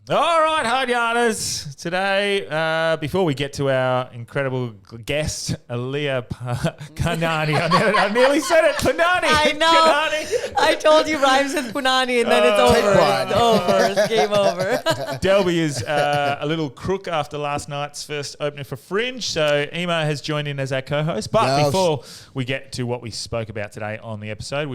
All right, hard yarners. Today, before we get to our incredible guest, Aliya Kanani. I nearly said it. Punani. I know. Kanani. I told you rhymes with Punani and then it's over. It's over. It's game over. Delby is a little crook after last night's first opener for Fringe, so Emo has joined in as our co-host. But before we get to what we spoke about today on the episode,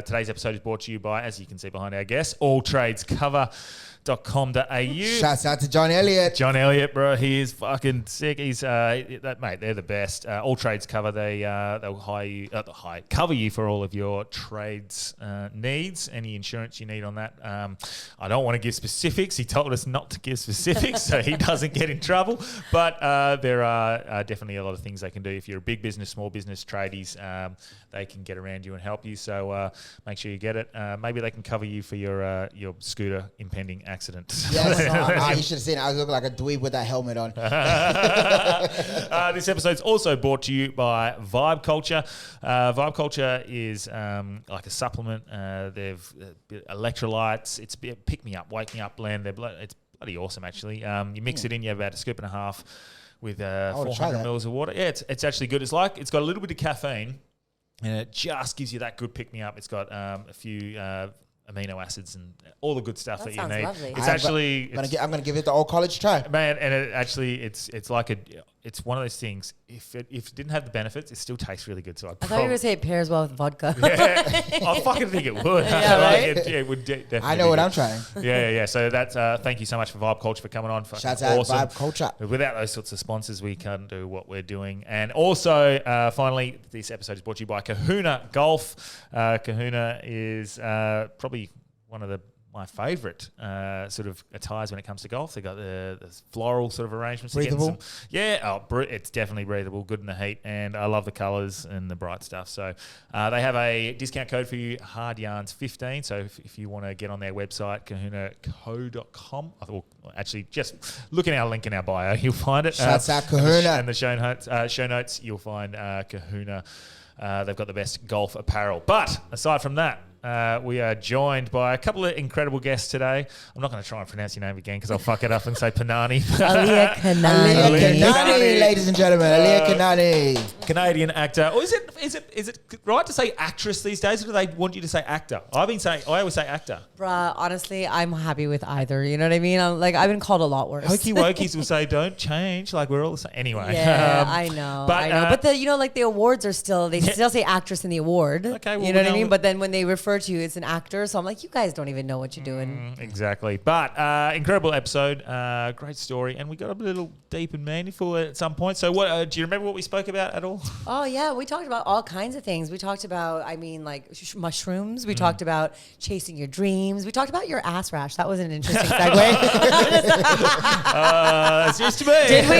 today's episode is brought to you by, as you can see behind our guest, alltradescover.com.au. Shouts out to John Elliott. John Elliott, bro, he is fucking sick. He's mate, they're the best. All Trades Cover, they'll cover you for all of your trades needs, any insurance you need on that. I don't want to give specifics. He told us not to give specifics, so he doesn't get in trouble. But there are definitely a lot of things they can do. If you're a big business, small business, tradies, they can get around you and help you. So make sure you get it. Maybe they can cover you for your scooter impending accident. Yes, you should have seen it. I was looking like a dweeb with that helmet on. This episode is also brought to you by Vibe Culture. Vibe Culture is like a supplement. They've electrolytes. It's a pick me up, wake me up blend. It's bloody awesome, actually. You mix it in, you have about a scoop and a half with 400 mils of water. Yeah, it's actually good. It's got a little bit of caffeine, and it just gives you that good pick me up. It's got a few amino acids and all the good stuff that you need. Lovely. I'm gonna give it the old college try, man. And it's like it's one of those things. If it didn't have the benefits, it still tastes really good. So I thought you were going to say it pairs well with vodka. Yeah, I fucking think it would. Yeah, right? It would definitely. I know what I'm trying. Yeah. So that's thank you so much for Vibe Culture for coming on. Shouts out awesome. Vibe Culture. Without those sorts of sponsors, we can't do what we're doing. And also, finally, this episode is brought to you by Kahuna Golf. Kahuna is probably one of my favourite sort of attires when it comes to golf. They got the floral sort of arrangements. Breathable? It's definitely breathable, good in the heat, and I love the colours and the bright stuff. So they have a discount code for you, HardYarns15. So if you want to get on their website, kahunaco.com, or actually just look in our link in our bio, you'll find it. Shouts out Kahuna. And the show notes, you'll find Kahuna. They've got the best golf apparel. But aside from that, we are joined by a couple of incredible guests today. I'm not going to try and pronounce your name again because I'll fuck it up and say Panani. Aliya Kanani. Aliya Kanani, ladies and gentlemen. Aliya Kanani. Canadian actor. Or is it right to say actress these days, or do they want you to say actor? I always say actor. Bruh, honestly, I'm happy with either. You know what I mean? I've been called a lot worse. Hokey wokies will say, don't change. Like, we're all the same. Anyway. Yeah, I know. But the awards are still, they still say actress in the award. Okay, well, you know what I mean? But then when they refer to you, it's an actor. So I'm like, you guys don't even know what you're doing. Exactly. But incredible episode. Great story. And we got a little deep and meaningful at some point. So what do you remember what we spoke about at all? Oh, yeah. We talked about all kinds of things. We talked about, mushrooms. We talked about chasing your dreams. We talked about your ass rash. That was an interesting segue. It's used to be. Did we?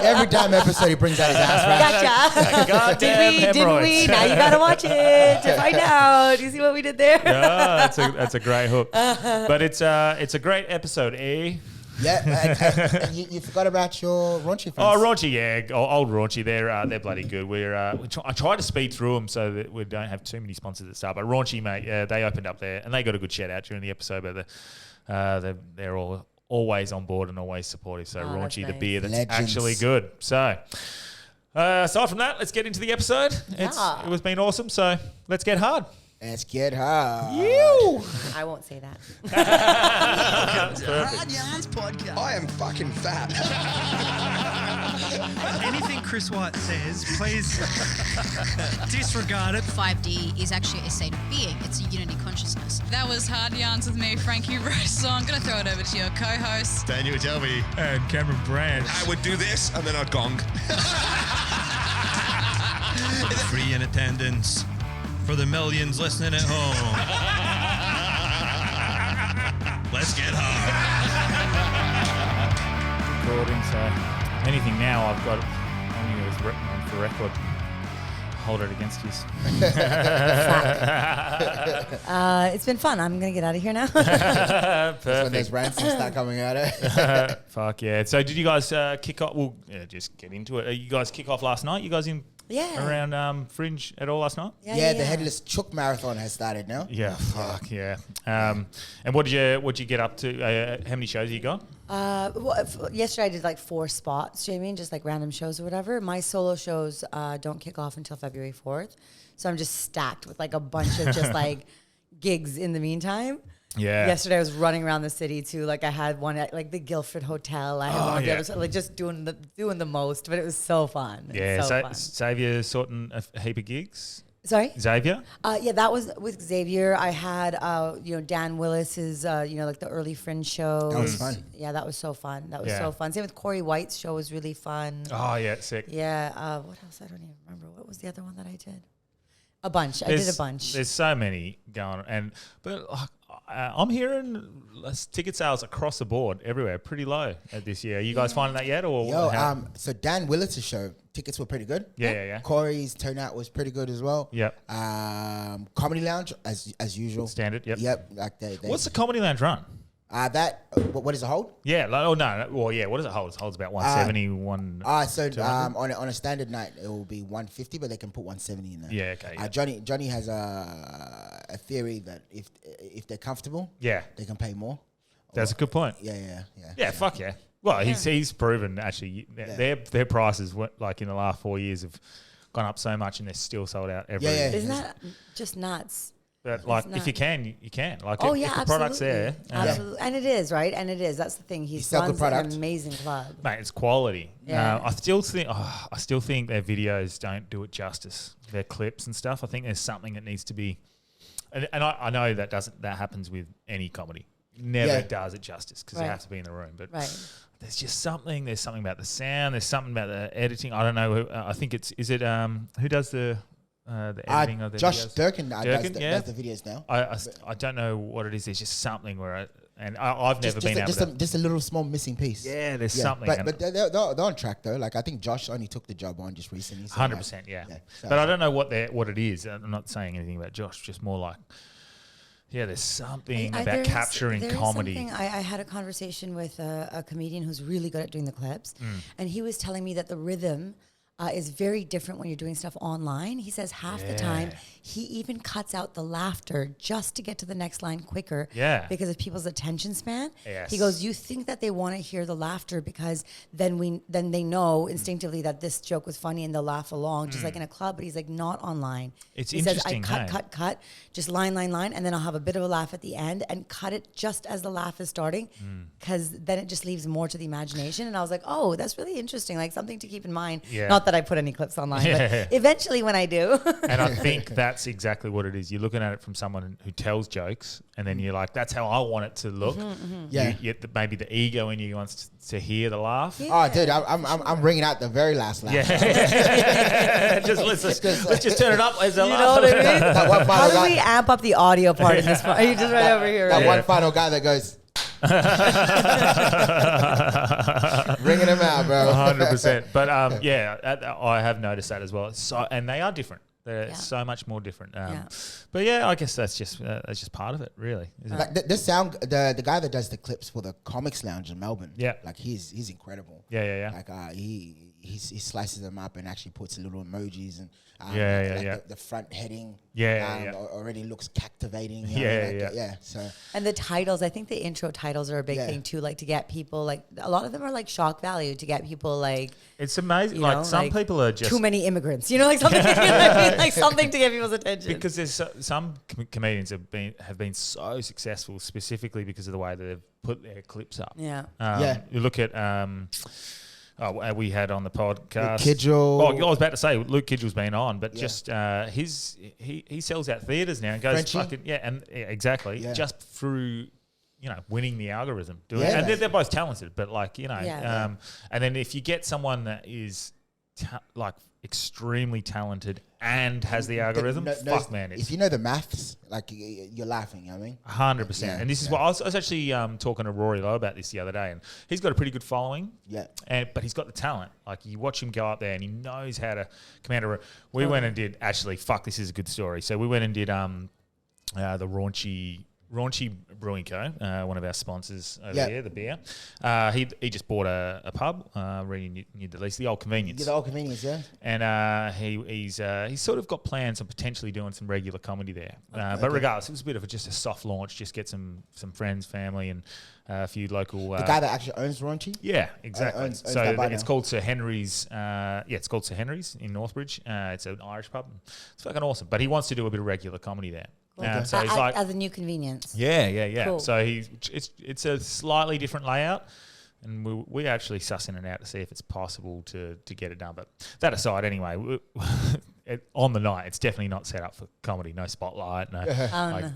Every damn episode he brings out his ass rash. Gotcha. Goddamn Did we? Now you got to watch it to find out. Do you see what we did there? Yeah, that's a great hook. But it's a great episode, eh? Yeah, and you forgot about your raunchy friends. Oh, raunchy, yeah, old raunchy. They're bloody good. I try to speed through them so that we don't have too many sponsors at the start. But raunchy, mate, they opened up there and they got a good shout out during the episode. But they're all always on board and always supportive. So raunchy, the beer that's actually good. So aside from that, let's get into the episode. It was been awesome. So let's get hard. Let's get hard. You. I won't say that. Hard Yarns Podcast. I am fucking fat. Anything Chris White says, please disregard it. 5D is actually a state of being. It's a unity consciousness. That was Hard Yarns with me, Frankie Rose. So I'm going to throw it over to your co-host, Daniel Delby. And Cameron Branch. I would do this and then I'd gong. Free in attendance for the millions listening at home. Let's get hard. Recording, so anything now I've got on you is written on for record. Hold it against you. It's been fun. I'm going to get out of here now. Perfect. When those rants start coming out. Fuck yeah. So did you guys kick off? Well, yeah, just get into it. You guys kick off last night? You guys in Yeah. around Fringe at all last night? Yeah, the Headless Chook Marathon has started now. Yeah, fuck yeah. And what did you get up to? How many shows have you got? Yesterday I did like 4 spots, do you know what I mean? Just like random shows or whatever. My solo shows don't kick off until February 4th. So I'm just stacked with like a bunch of just like gigs in the meantime. Yeah. Yesterday I was running around the city too. Like I had one at like the Guildford Hotel. I had one at the other side, like just doing the most, but it was so fun. Yeah, so fun. Xavier sorting a heap of gigs. Sorry? Xavier? Yeah, that was with Xavier. I had, Dan Willis's, like the early Fringe show. That was fun. Yeah, that was so fun. That was Yeah. so fun. Same with Corey White's show was really fun. Oh yeah, sick. Yeah. What else? I don't even remember. What was the other one that I did? A bunch. I did a bunch. There's so many going on, but I'm hearing ticket sales across the board everywhere pretty low this year. Are you guys finding that yet, or So Dan Willis' show tickets were pretty good. Yeah. Corey's turnout was pretty good as well. Yep. Comedy Lounge as usual. Standard. Yep. Yep. Like they What's the Comedy Lounge run? what does it hold? Yeah. What does it hold? It holds about 170. On a standard night it will be 150, but they can put 170 in there. Yeah. Okay. Yeah. Johnny has a theory that if they're comfortable, Yeah. they can pay more. That's a good point. Yeah. Fuck yeah. Well, he's proven actually their prices like in the last 4 years have gone up so much, and they're still sold out every. Yeah. Isn't that just nuts? But like, if you can, you can. Like, Oh, if yeah, the product's there, Absolutely. And it is, right? And it is. That's the thing. He sell good runs product. an amazing club. mate, it's quality. Yeah. I still think their videos don't do it justice. Their clips and stuff. I think there's something that needs to be, and I know that happens with any comedy. Never does it justice because you have to be in the room. But there's just something. There's something about the sound. There's something about the editing. I don't know. I think who does the editing of the Josh videos? Durkin does the videos now. I don't know what it is. There's just something where I've never been able to. Just a little small missing piece. Yeah, there's something. But they're on track though. Like I think Josh only took the job on just recently. 100%, yeah. But I don't know what it is. I'm not saying anything about Josh. Just more like, there's something about capturing comedy. I had a conversation with a comedian who's really good at doing the clips, and he was telling me that the rhythm is very different when you're doing stuff online. He says half the time he even cuts out the laughter just to get to the next line quicker because of people's attention span. Yes. He goes, you think that they want to hear the laughter because then they know instinctively that this joke was funny and they'll laugh along, just like in a club. But he's like, not online. It's he interesting. says, I cut, just line, and then I'll have a bit of a laugh at the end and cut it just as the laugh is starting because then it just leaves more to the imagination. And I was like, oh, that's really interesting. Like something to keep in mind. Yeah. Not that I put any clips online, but eventually when I do. And I think that's exactly what it is. You're looking at it from someone who tells jokes, and then you're like, that's how I want it to look. Yeah. Maybe the ego in you wants to hear the laugh. Oh, dude, I'm ringing out the very last laugh. Yeah. let's just turn it up as a You laugh. know what I mean? That one How final do we guy, amp up the audio part in this part? Are you just right over here? that Right? one final guy that goes, ringing him out, bro. 100%. But I have noticed that as well. So, and they are different. They're so much more different. But I guess that's just part of it, really. Isn't it? Like the guy that does the clips for the Comics Lounge in Melbourne. Yeah. Like he's incredible. Yeah. Like he slices them up and actually puts little emojis and the front heading already looks captivating. So And the titles, I think the intro titles are a big thing too, like to get people, like a lot of them are like shock value to get people like. It's amazing. You Like know, some like people are just too many immigrants, like something, you know what I mean? Like something to get people's attention. because there's some comedians have been so successful specifically because of the way that they've put their clips up. Yeah. You look at we had on the podcast. Luke Kidgel. Oh, I was about to say Luke Kidgel's been on, but just he sells out theaters now and goes Frenchie? exactly Yeah. just through winning the algorithm, doing Yeah. it. And they're both talented, but and then if you get someone that is extremely talented and has the algorithm, man, if you know the maths, like you're laughing. You know what I mean? 100%. Yeah, And this is what I was actually talking to Rory Lowe about this the other day, and he's got a pretty good following. Yeah. But he's got the talent. Like you watch him go up there, and he knows how to command a room. We went and did this is a good story. So we went and did the raunchy Raunchy Brewing Co., one of our sponsors over there, the beer. He just bought a pub, renewed the lease, the Old Convenience. Yeah, the Old Convenience, yeah. And he's sort of got plans on potentially doing some regular comedy there. But regardless, it was a bit of just a soft launch, just get some friends, family, and a few local... the guy that actually owns Raunchy? Yeah, exactly. Owns so it's now. called Sir Henry's. It's called Sir Henry's in Northbridge. It's an Irish pub. It's fucking awesome. But he wants to do a bit of regular comedy there. So he's like, as a new convenience. Yeah. Cool. So it's a slightly different layout, and we actually sussing it out to see if it's possible to get it done. But that aside, anyway, on the night, it's definitely not set up for comedy. No spotlight, no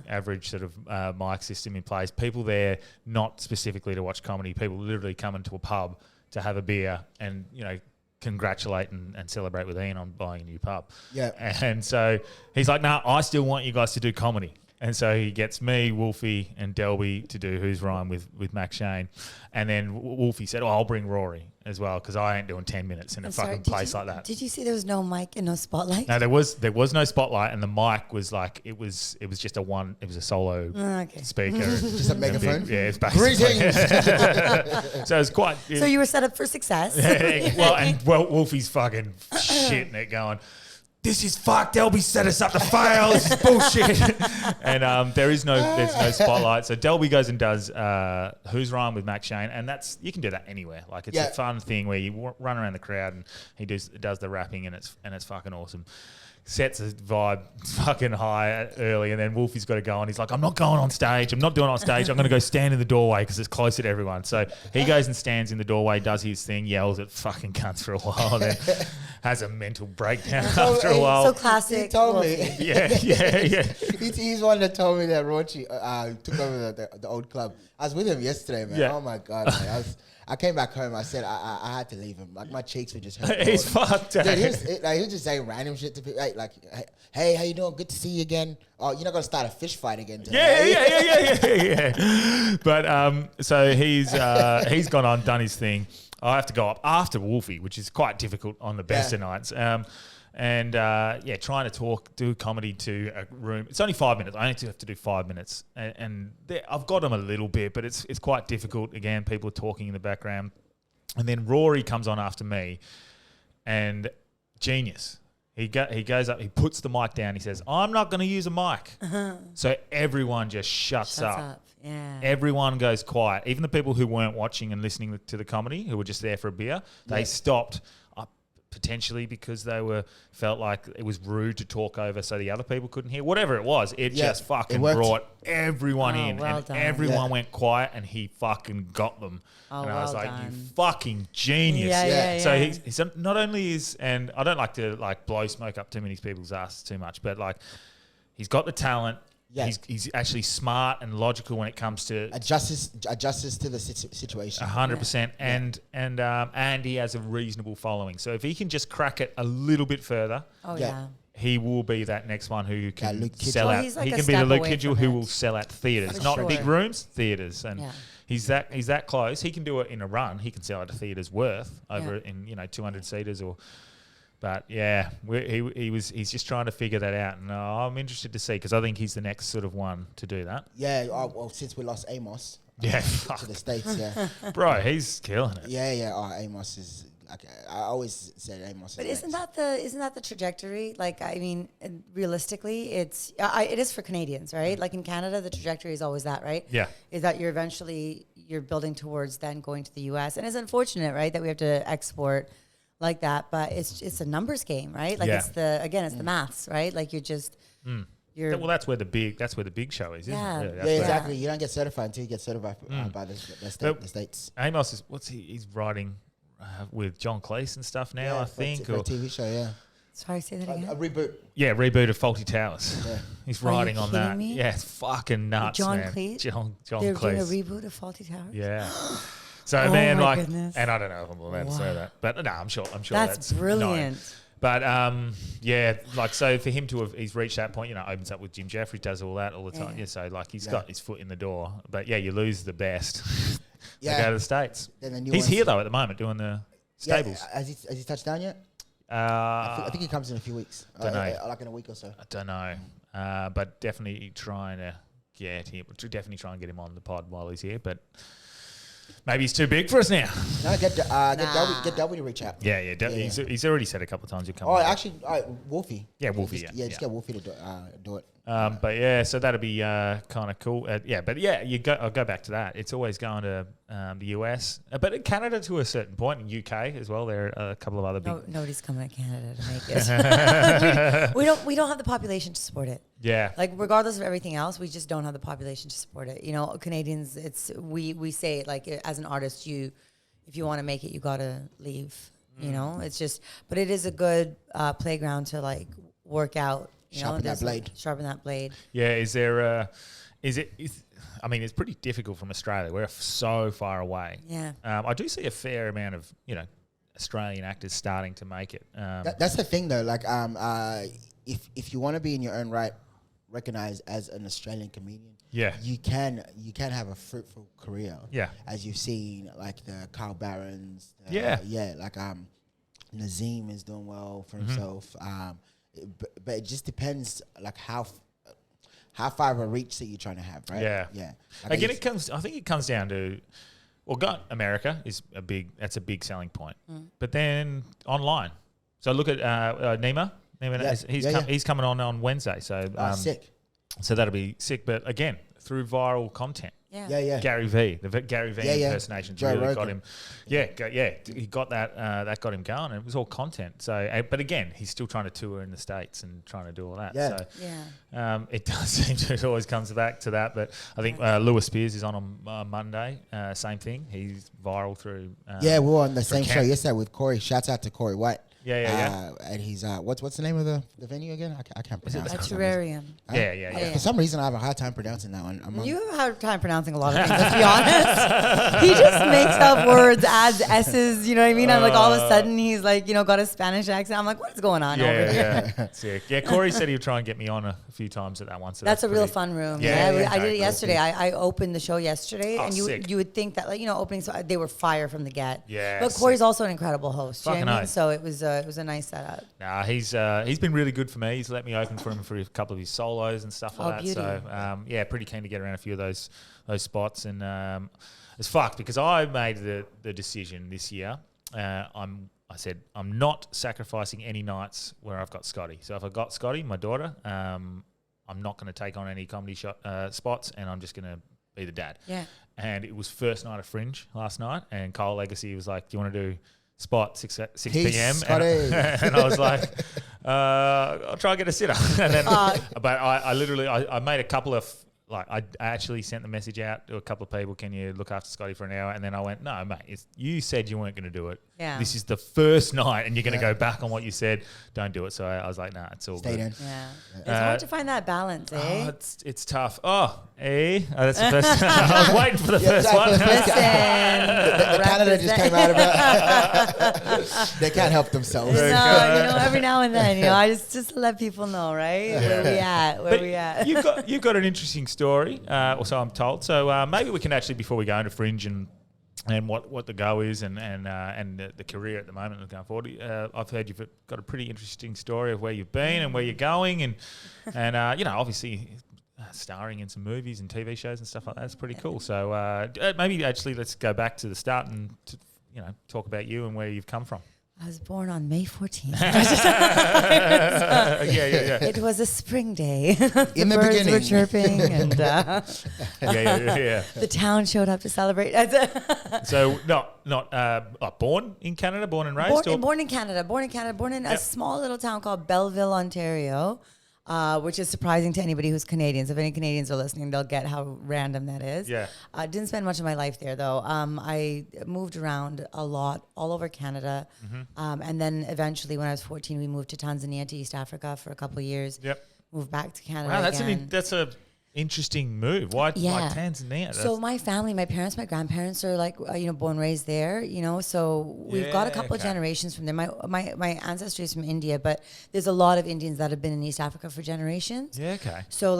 average sort of mic system in place. People there not specifically to watch comedy. People literally come into a pub to have a beer and congratulate and celebrate with Ian on buying a new pub. Yeah. And so he's like, nah, I still want you guys to do comedy. And so he gets me, Wolfie, and Delby to do Who's Rhyme with Max Shane. And then Wolfie said, I'll bring Rory as well, because I ain't doing 10 minutes in a fucking place like that. Did you see there was no mic and no spotlight? No, there was no spotlight, and the mic was like, it was just it was a solo speaker. Just a megaphone? It's basically. Greetings! So it's quite... So you were set up for success. Wolfie's fucking shitting it going, this is fucked. Delby set us up to fail. This is bullshit. And there's no spotlight. So Delby goes and does Who's Rhyme with Max Shane, and you can do that anywhere. Like it's a fun thing where you run around the crowd and he does the rapping, and it's fucking awesome. Sets a vibe fucking high early, and then Wolfie's got to go on. He's like, I'm not going on stage. I'm not doing it on stage. I'm going to go stand in the doorway because it's closer to everyone. So he goes and stands in the doorway, does his thing, yells at fucking cunts for a while, then has a mental breakdown after a while. So classic. He told me. Yeah. He's one that told me that Raunchy took over the old club. I was with him yesterday, man. Yeah. Oh my God, man. I came back home. I said I had to leave him. Like my cheeks were just hurting. He's fucked. Dude, he was just saying random shit to people. Like, hey, how you doing? Good to see you again. Oh, you're not gonna start a fish fight again today. Yeah. But so he's gone on, done his thing. I have to go up after Wolfie, which is quite difficult on the best of nights. Trying to do comedy to a room. It's only 5 minutes. I only have to do 5 minutes, and I've got them a little bit, but it's quite difficult. Again, people are talking in the background, and then Rory comes on after me, and genius. He goes up, he puts the mic down. He says, "I'm not going to use a mic," so everyone just shuts up. Yeah. Everyone goes quiet. Even the people who weren't watching and listening to the comedy, who were just there for a beer, they stopped. Potentially because they felt like it was rude to talk over so the other people couldn't hear. Whatever it was, it just fucking brought everyone in. Well and done. everyone went quiet, and he fucking got them. And I was like, done. you fucking genius. Yeah. So he's not only and I don't like to blow smoke up too many people's asses too much, but he's got the talent. Yeah. He's actually smart and logical when it comes to adjusts to the situation. 100%, and he has a reasonable following. So if he can just crack it a little bit further, he will be that next one who can sell out. He's like he a can be the step Luke away Kidgel from who it. will sell out theatres, For not sure. big rooms, theatres, and he's that close. He can do it in a run. He can sell out a theatre's worth over in 200 seaters or. But yeah, he's just trying to figure that out, and I'm interested to see because I think he's the next sort of one to do that. Yeah, well, since we lost Amos, to the States, bro, he's killing it. Yeah. Amos is. Okay, I always said Amos. But isn't that the trajectory? Like, I mean, realistically, it is for Canadians, right? Like in Canada, the trajectory is always that, right? Yeah. Is that you're building towards then going to the U.S. and it's unfortunate, right, that we have to export like that, but it's a numbers game, right? Like it's the maths, right? Like well, that's where the big show is, isn't it? Yeah, exactly. You don't get certified until you get certified by the states. Amos he's writing with John Cleese and stuff now, I think, for a TV show. Yeah. Sorry, say that again. A reboot. Yeah, reboot of Faulty Towers. Yeah. He's writing on that. Me? Yeah, it's fucking nuts, John man. Cleese? John They're Cleese. doing a reboot of Faulty Towers? Yeah. So man, goodness. and I don't know if I'm allowed to say that, but no, I'm sure that's brilliant. known. But so for him to he's reached that point, opens up with Jim Jeffries, does all that all the time. Yeah, so he's got his foot in the door. But you lose the best. They go to the States. He's here though at the moment doing the stables. Yeah, has he touched down yet? I think he comes in a few weeks. Don't know. Like in a week or so. I don't know, but definitely trying to get him. To definitely try and get him on the pod while he's here, but maybe he's too big for us now. No, get Delby to reach out. Yeah. He's already said a couple of times he'll come. Oh, on. actually, Wolfie. Yeah, Wolfie. Just get Wolfie to do it. But yeah, so that'd be kind of cool. I'll go back to that. It's always going to the US, but in Canada to a certain point, in UK as well. There are a couple of other big. Nobody's coming to Canada to make it. we don't have the population to support it. Yeah. Like regardless of everything else, we just don't have the population to support it. You know, Canadians, we say it like as an artist, if you want to make it, you gotta leave. You know, it's just, but it is a good playground to like work out. Sharpen that blade. Yeah, it's pretty difficult from Australia. We're so far away. Yeah. I do see a fair amount of, Australian actors starting to make it. That's the thing though, like if you want to be in your own right recognized as an Australian comedian, you can have a fruitful career. Yeah. As you've seen, like the Carl Barons. Like Nazim is doing well for himself. But it just depends, like how far of a reach that you're trying to have, right? Yeah. Like Again, I think it comes down to, America is a big selling point, but then online. So look at Nima. He's coming on Wednesday. So sick. So that'll be sick. But again, through viral content. Yeah. Gary V. The Gary V impersonations Joe really Rogan. got him. He got that. That got him going. And it was all content. So, but again, he's still trying to tour in the States and trying to do all that. Yeah. So, it does seem to, it always comes back to that. But I think Lewis Spears is on Monday. Same thing. He's viral through. We were on the same show yesterday with Corey. Shouts out to Corey White. Yeah. And he's what's the name of the venue again? I can't pronounce it. Terrarium. Yeah. For some reason, I have a hard time pronouncing that one. You have a hard time pronouncing a lot of things, let's be honest. He just makes up words, adds S's, you know what I mean? I'm like, all of a sudden, he's like, got a Spanish accent. I'm like, what is going on over here? Sick. Yeah, Corey said he would try and get me on a few times at that one. So that's a real fun room. I did it yesterday. I opened the show yesterday, and you would think that, opening, so they were fire from the get. Yeah. But Corey's also an incredible host. You know what I mean? Nice. So it was a nice setup. Nah, he's been really good for me. He's let me open for him for a couple of his solos and stuff like that. Beauty. So pretty keen to get around a few of those spots. And it's fucked because I made the decision this year. I said I'm not sacrificing any nights where I've got Scotty. So if I got Scotty, my daughter, I'm not going to take on any comedy spots, and I'm just going to be the dad. Yeah. And it was first night of Fringe last night, and Cole Legacy was like, "Do you want to do spot 6 p.m. And I was like, I'll try and get a sitter." And then, but I literally made a couple of, I actually sent the message out to a couple of people, "Can you look after Scotty for an hour?" And then I went, "No, mate, you said you weren't going to do it. Yeah. This is the first night, and you're going to go back on what you said. Don't do it." So I was like, "Nah, it's all Stay good." Yeah. It's hard to find that balance, eh? It's tough. That's the first. I was waiting for the first one. Listen, Canada just came out about. They can't help themselves. Every now and then, I just let people know, right? Yeah. Where we at? You've got an interesting story, or so I'm told. So maybe we can actually, before we go into Fringe and what the go is and the career at the moment and going forward. I've heard you've got a pretty interesting story of where you've been and where you're going, and obviously starring in some movies and TV shows and stuff like that. It's pretty cool. So maybe actually let's go back to the start and talk about you and where you've come from. I was born on May 14th. It was a spring day. In the birds beginning. were chirping, and The town showed up to celebrate. So not born in Canada, born and raised? Born in Canada, born in a small little town called Belleville, Ontario. Which is surprising to anybody who's Canadians. If any Canadians are listening, they'll get how random that is. Yeah. I didn't spend much of my life there, though. I moved around a lot, all over Canada. And then eventually, when I was 14, we moved to Tanzania, to East Africa for a couple of years. Yep. Moved back to Canada Wow, again. that's a interesting move. Why Tanzania? So my family, my parents, my grandparents are born and raised there, so we've got a couple of generations from there. My ancestry is from India, but there's a lot of Indians that have been in East Africa for generations. Yeah, okay. So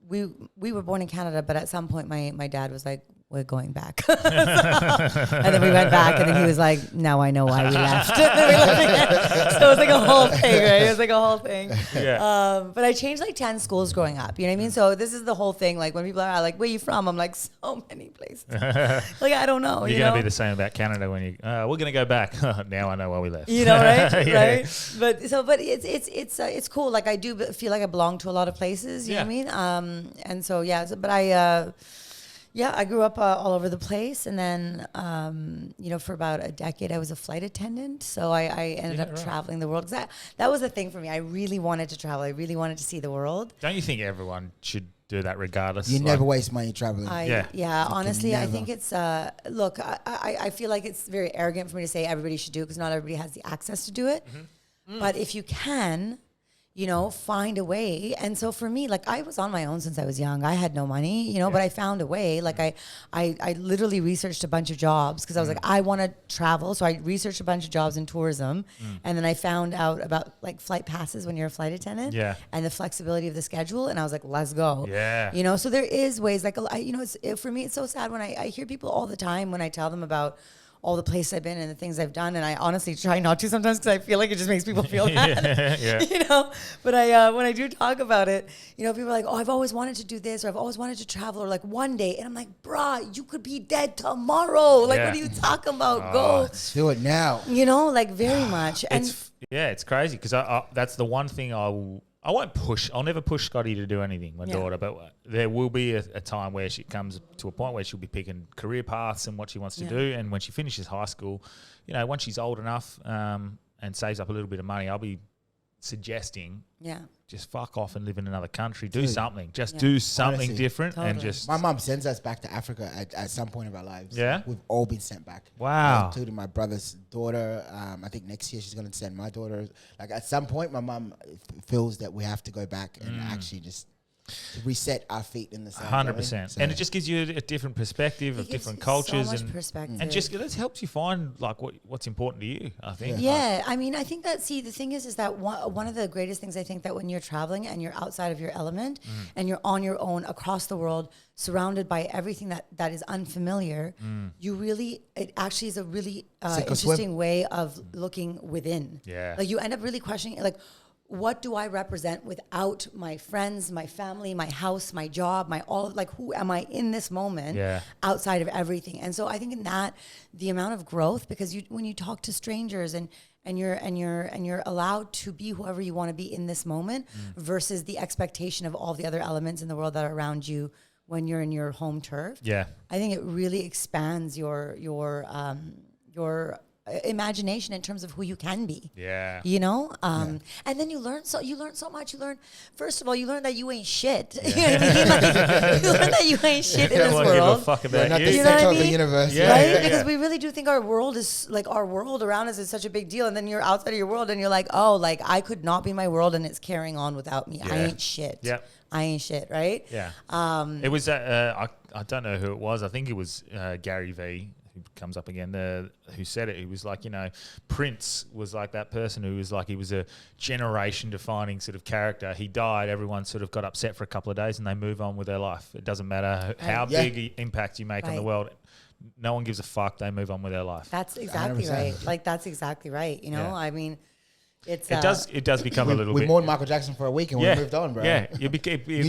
we were born in Canada, but at some point my dad was like, we're going back. And then we went back, and then he was like, now I know why we left. So it was like a whole thing, right? It was like a whole thing. Yeah. But I changed like 10 schools growing up. You know what I mean? So this is the whole thing. Like when people are like, where you from? I'm like, so many places. Like, I don't know. You're going to be the same about Canada when you, we're going to go back. Now I know why we left. You know, right? Yeah. Right. But it's cool. Like I do feel like I belong to a lot of places. You know what I mean? And so, I grew up all over the place, and then, for about a decade, I was a flight attendant. So I ended up traveling the world. 'Cause that was the thing for me. I really wanted to travel. I really wanted to see the world. Don't you think everyone should do that regardless? You never waste money traveling. Honestly, I think it's, look, I feel like it's very arrogant for me to say everybody should do it because not everybody has the access to do it. But if you can, find a way. And so for me, like I was on my own since I was young. I had no money, but I found a way. Like I literally researched a bunch of jobs because I was like, I want to travel. So I researched a bunch of jobs in tourism. And then I found out about like flight passes when you're a flight attendant and the flexibility of the schedule. And I was like, let's go. Yeah. So there is ways like, for me, it's so sad when I hear people all the time when I tell them about all the places I've been and the things I've done, and I honestly try not to sometimes because I feel like it just makes people feel bad. But when I do talk about it, people are like, "Oh, I've always wanted to do this, or I've always wanted to travel, or like one day," and I'm like, "Bruh, you could be dead tomorrow. Like, what are you talking about? Go do it now." Like very much. And it's crazy because that's the one thing I won't push. I'll never push Scotty to do anything, my daughter. But there will be a time where she comes to a point where she'll be picking career paths and what she wants to do. And when she finishes high school, once she's old enough and saves up a little bit of money, I'll be suggesting, just fuck off and live in another country. Do something. Just do something Honestly, different. totally. And just... My mom sends us back to Africa at some point of our lives. Yeah? We've all been sent back. Wow. Including my brother's daughter. I think next year she's going to send my daughter. Like at some point, my mom feels that we have to go back and actually just reset our feet in the sand. 100%. And it just gives you a different perspective of different cultures. So much perspective. And just it helps you find like what's important to you, I think. Yeah, I mean, I think that, the thing is that one of the greatest things I think that when you're traveling and you're outside of your element and you're on your own across the world, surrounded by everything that is unfamiliar, it actually is a really interesting way of looking within. Yeah. Like you end up really questioning, like, what do I represent without my friends, my family, my house, my job, who am I in this moment outside of everything? And so I think in that, the amount of growth, because when you talk to strangers and you're allowed to be whoever you want to be in this moment versus the expectation of all the other elements in the world that are around you when you're in your home turf. Yeah. I think it really expands your imagination in terms of who you can be. Yeah. And then you learn so much. First of all, you learn that you ain't shit. You know what I mean? Like, you learn that you ain't shit in this world. Give a fuck about you know what I mean? The universe. Right? Because we really do think our world is like, our world around us is such a big deal, and then you're outside of your world and you're like, oh, like I could not be my world and it's carrying on without me. I ain't shit. Yep. I ain't shit, right? Yeah. It was I don't know who it was. I think it was Gary V, who comes up again, who said it. He was like, Prince was like that person who was like, he was a generation defining sort of character. He died, everyone sort of got upset for a couple of days and they move on with their life. It doesn't matter how big an impact you make on the world. No one gives a fuck. They move on with their life. That's exactly 100%. Right. Like, that's exactly right. I mean, it does become a little bit. We mourned Michael Jackson for a week and we moved on, bro. Yeah, new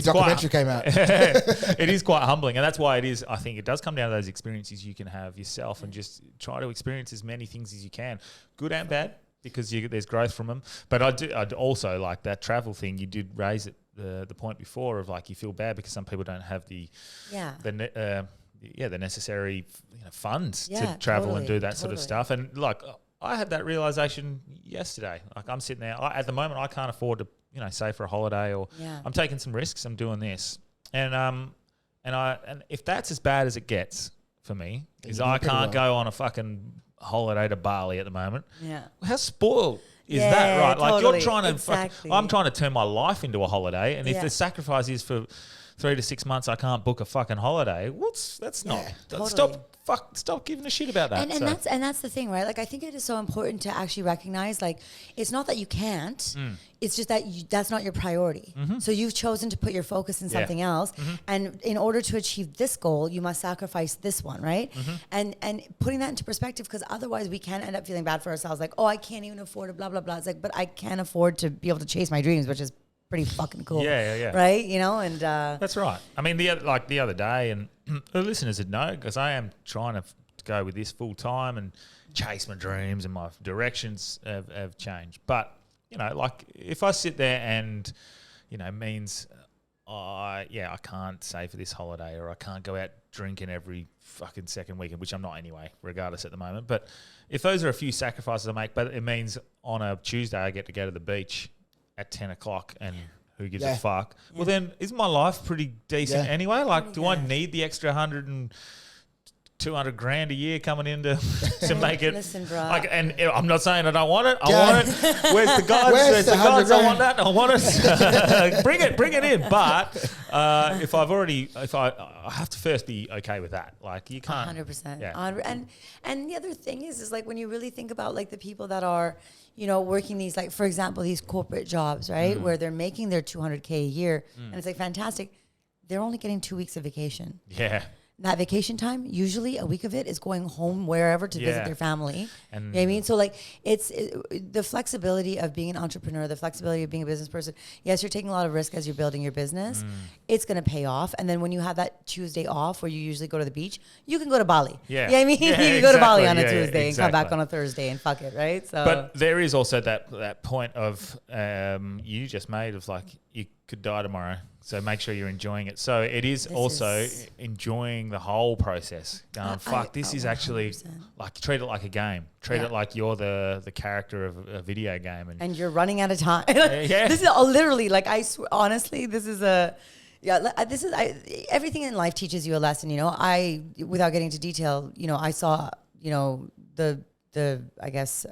documentary came out. It is quite humbling, and that's why it is. I think it does come down to those experiences you can have yourself, and just try to experience as many things as you can, good and bad, because there's growth from them. But I'd also like that travel thing. You did raise it the point before of like you feel bad because some people don't have the necessary funds to travel and do that sort of stuff, and like. I had that realization yesterday. Like I'm sitting there. At the moment, I can't afford to, save for a holiday, or I'm taking some risks. I'm doing this, and if that's as bad as it gets for me, is I can't go on a fucking holiday to Bali at the moment. Yeah, how spoiled is that, right? Totally. Like you're trying to. I'm trying to turn my life into a holiday, and if the sacrifice is for 3 to 6 months I can't book a fucking holiday. That's not. Totally. Stop giving a shit about that. And that's the thing, right? Like I think it is so important to actually recognize, like, it's not that you can't. It's just that that's not your priority. So you've chosen to put your focus in something else, and in order to achieve this goal, you must sacrifice this one, right? And putting that into perspective, because otherwise we can end up feeling bad for ourselves, like, oh, I can't even afford it, blah blah blah. It's like, but I can afford to be able to chase my dreams, which is pretty fucking cool. Yeah. Right? You know, and that's right. I mean, the other day, and the listeners would know, because I am trying to go with this full time and chase my dreams, and my directions have changed. But, you know, like if I sit there and, you know, means I can't save for this holiday, or I can't go out drinking every fucking second weekend, which I'm not anyway, regardless at the moment. But if those are a few sacrifices I make, but it means on a Tuesday I get to go to the beach at 10 o'clock and who gives a fuck? Well, then isn't my life pretty decent anyway? Like, do I need the extra 100 and 200 grand a year coming in to make it? Listen, bro. Like, and I'm not saying I don't want it. I want it. Where's the gods? Where's the gods? I 100 want that. I want it. Bring it in. But if I have to first be okay with that. Like, you can't. 100%. Yeah. And the other thing is like when you really think about like the people that are, you know, working these, like, for example, these corporate jobs, right, where they're making their 200K a year, and it's like fantastic. They're only getting 2 weeks of vacation. Yeah. That vacation time, usually a week of it is going home wherever to visit their family. And you know what I mean? So like the flexibility of being an entrepreneur, the flexibility of being a business person. Yes, you're taking a lot of risk as you're building your business. It's going to pay off. And then when you have that Tuesday off where you usually go to the beach, you can go to Bali. Yeah. You know what I mean? Yeah, you can go to Bali on a exactly. Tuesday and come back Exactly. on a Thursday and fuck it, right? So, But there is also that point of you just made of like you could die tomorrow, so make sure you're enjoying it. So it is also enjoying the whole process. This is actually 100%. like, treat it like a game. Treat it like you're the character of a video game, and you're running out of time. Yeah. This is literally like honestly, this is everything in life teaches you a lesson. You know, without getting into detail, you know, I saw, you know, the I guess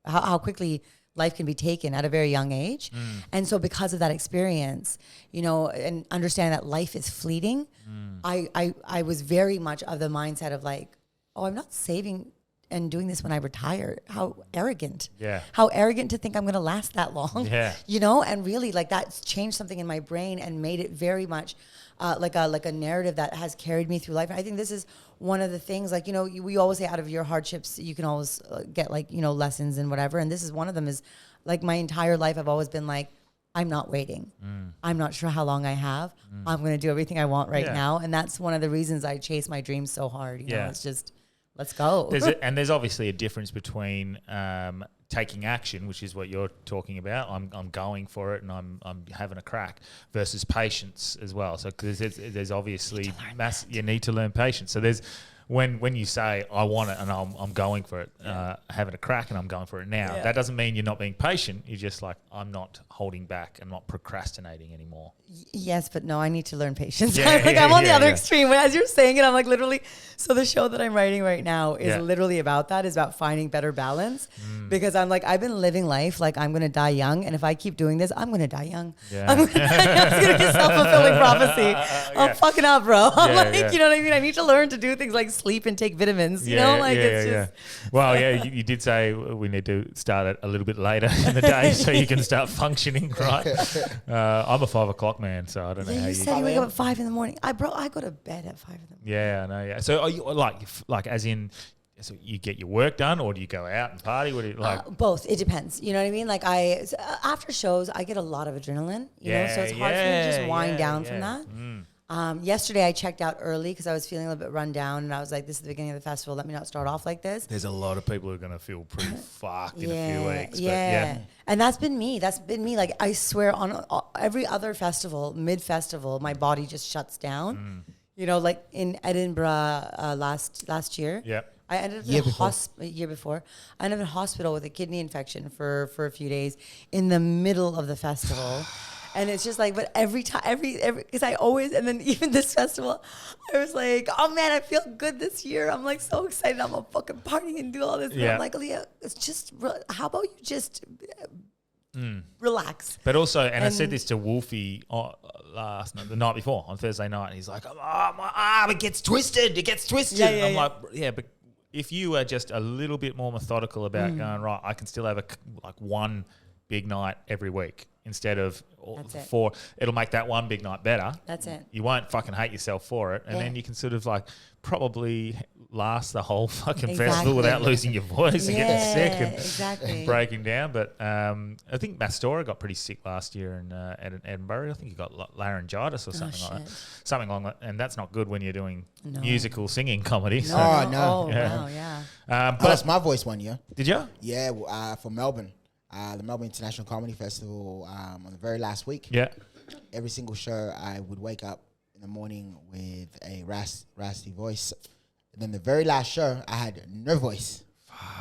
how quickly life can be taken at a very young age. And so because of that experience, you know, and understanding that life is fleeting, I was very much of the mindset of like, oh, I'm not saving and doing this when I retire. How arrogant. Yeah. How arrogant to think I'm going to last that long. Yeah. You know, and really like that's changed something in my brain and made it very much like a narrative that has carried me through life. And I think this is one of the things, like, you know, we always say out of your hardships, you can always get like, you know, lessons and whatever. And this is one of them. Is like my entire life, I've always been like, I'm not waiting. I'm not sure how long I have. I'm going to do everything I want right now. And that's one of the reasons I chase my dreams so hard. You know, it's just, let's go. There's obviously a difference between taking action, which is what you're talking about. I'm going for it and I'm having a crack, versus patience as well. So because there's obviously you need to learn patience. So there's when you say I want it and I'm going for it, having a crack and I'm going for it now. That doesn't mean you're not being patient. You're just like, I'm not holding back and not procrastinating anymore. Yes, but no, I need to learn patience. Yeah, I'm on the other yeah. extreme. As you're saying it, I'm like literally. So the show that I'm writing right now is literally about that. Is about finding better balance, because I'm like, I've been living life like I'm going to die young, and if I keep doing this, I'm going to die young. Yeah. I'm going to be self-fulfilling prophecy. I'm fucking up, bro. I'm like, you know what I mean? I need to learn to do things like sleep and take vitamins. You know, like it's just. Well, you did say we need to start it a little bit later in the day so you can start functioning, right? I'm a 5 o'clock man, so I don't know how You said you wake up at 5 a.m. I go to bed at 5 a.m. Yeah, I know. Yeah. So are you like as in, so you get your work done, or do you go out and party? What do you like? Both. It depends. You know what I mean? Like after shows, I get a lot of adrenaline. You know, so it's hard for me to just wind down from that. Yesterday I checked out early because I was feeling a little bit run down, and I was like, "This is the beginning of the festival. Let me not start off like this." There's a lot of people who are going to feel pretty fucked in a few weeks. Yeah. And that's been me. Like, I swear on every other festival, mid-festival, my body just shuts down. You know, like in Edinburgh last year. Yeah. I ended up year before. I ended up in hospital with a kidney infection for a few days in the middle of the festival. And it's just like, but every time, because I always, and then even this festival, I was like, oh man, I feel good this year. I'm like so excited. I'm gonna fucking party and do all this. And I'm like, Aliya, it's just, how about you just relax? But also, and I said this to Wolfie the night before on Thursday night. And he's like, oh, my arm, it gets twisted. Yeah, And I'm yeah. like, yeah, but if you are just a little bit more methodical about going, right, I can still have one big night every week instead of That's it. 4. It'll make that one big night better. That's it. You won't fucking hate yourself for it. And then you can sort of like probably last the whole fucking festival without losing your voice and getting sick and breaking down. But I think Mastora got pretty sick last year in Edinburgh. I think he got laryngitis or something like that. Something along that. And that's not good when you're doing musical singing comedy. No. So. Oh, no. Oh, Yeah. wow, yeah. I lost my voice one year. Did you? Yeah, for Melbourne. The Melbourne International Comedy Festival on the very last week. Yeah. Every single show, I would wake up in the morning with a raspy voice. And then the very last show, I had no voice.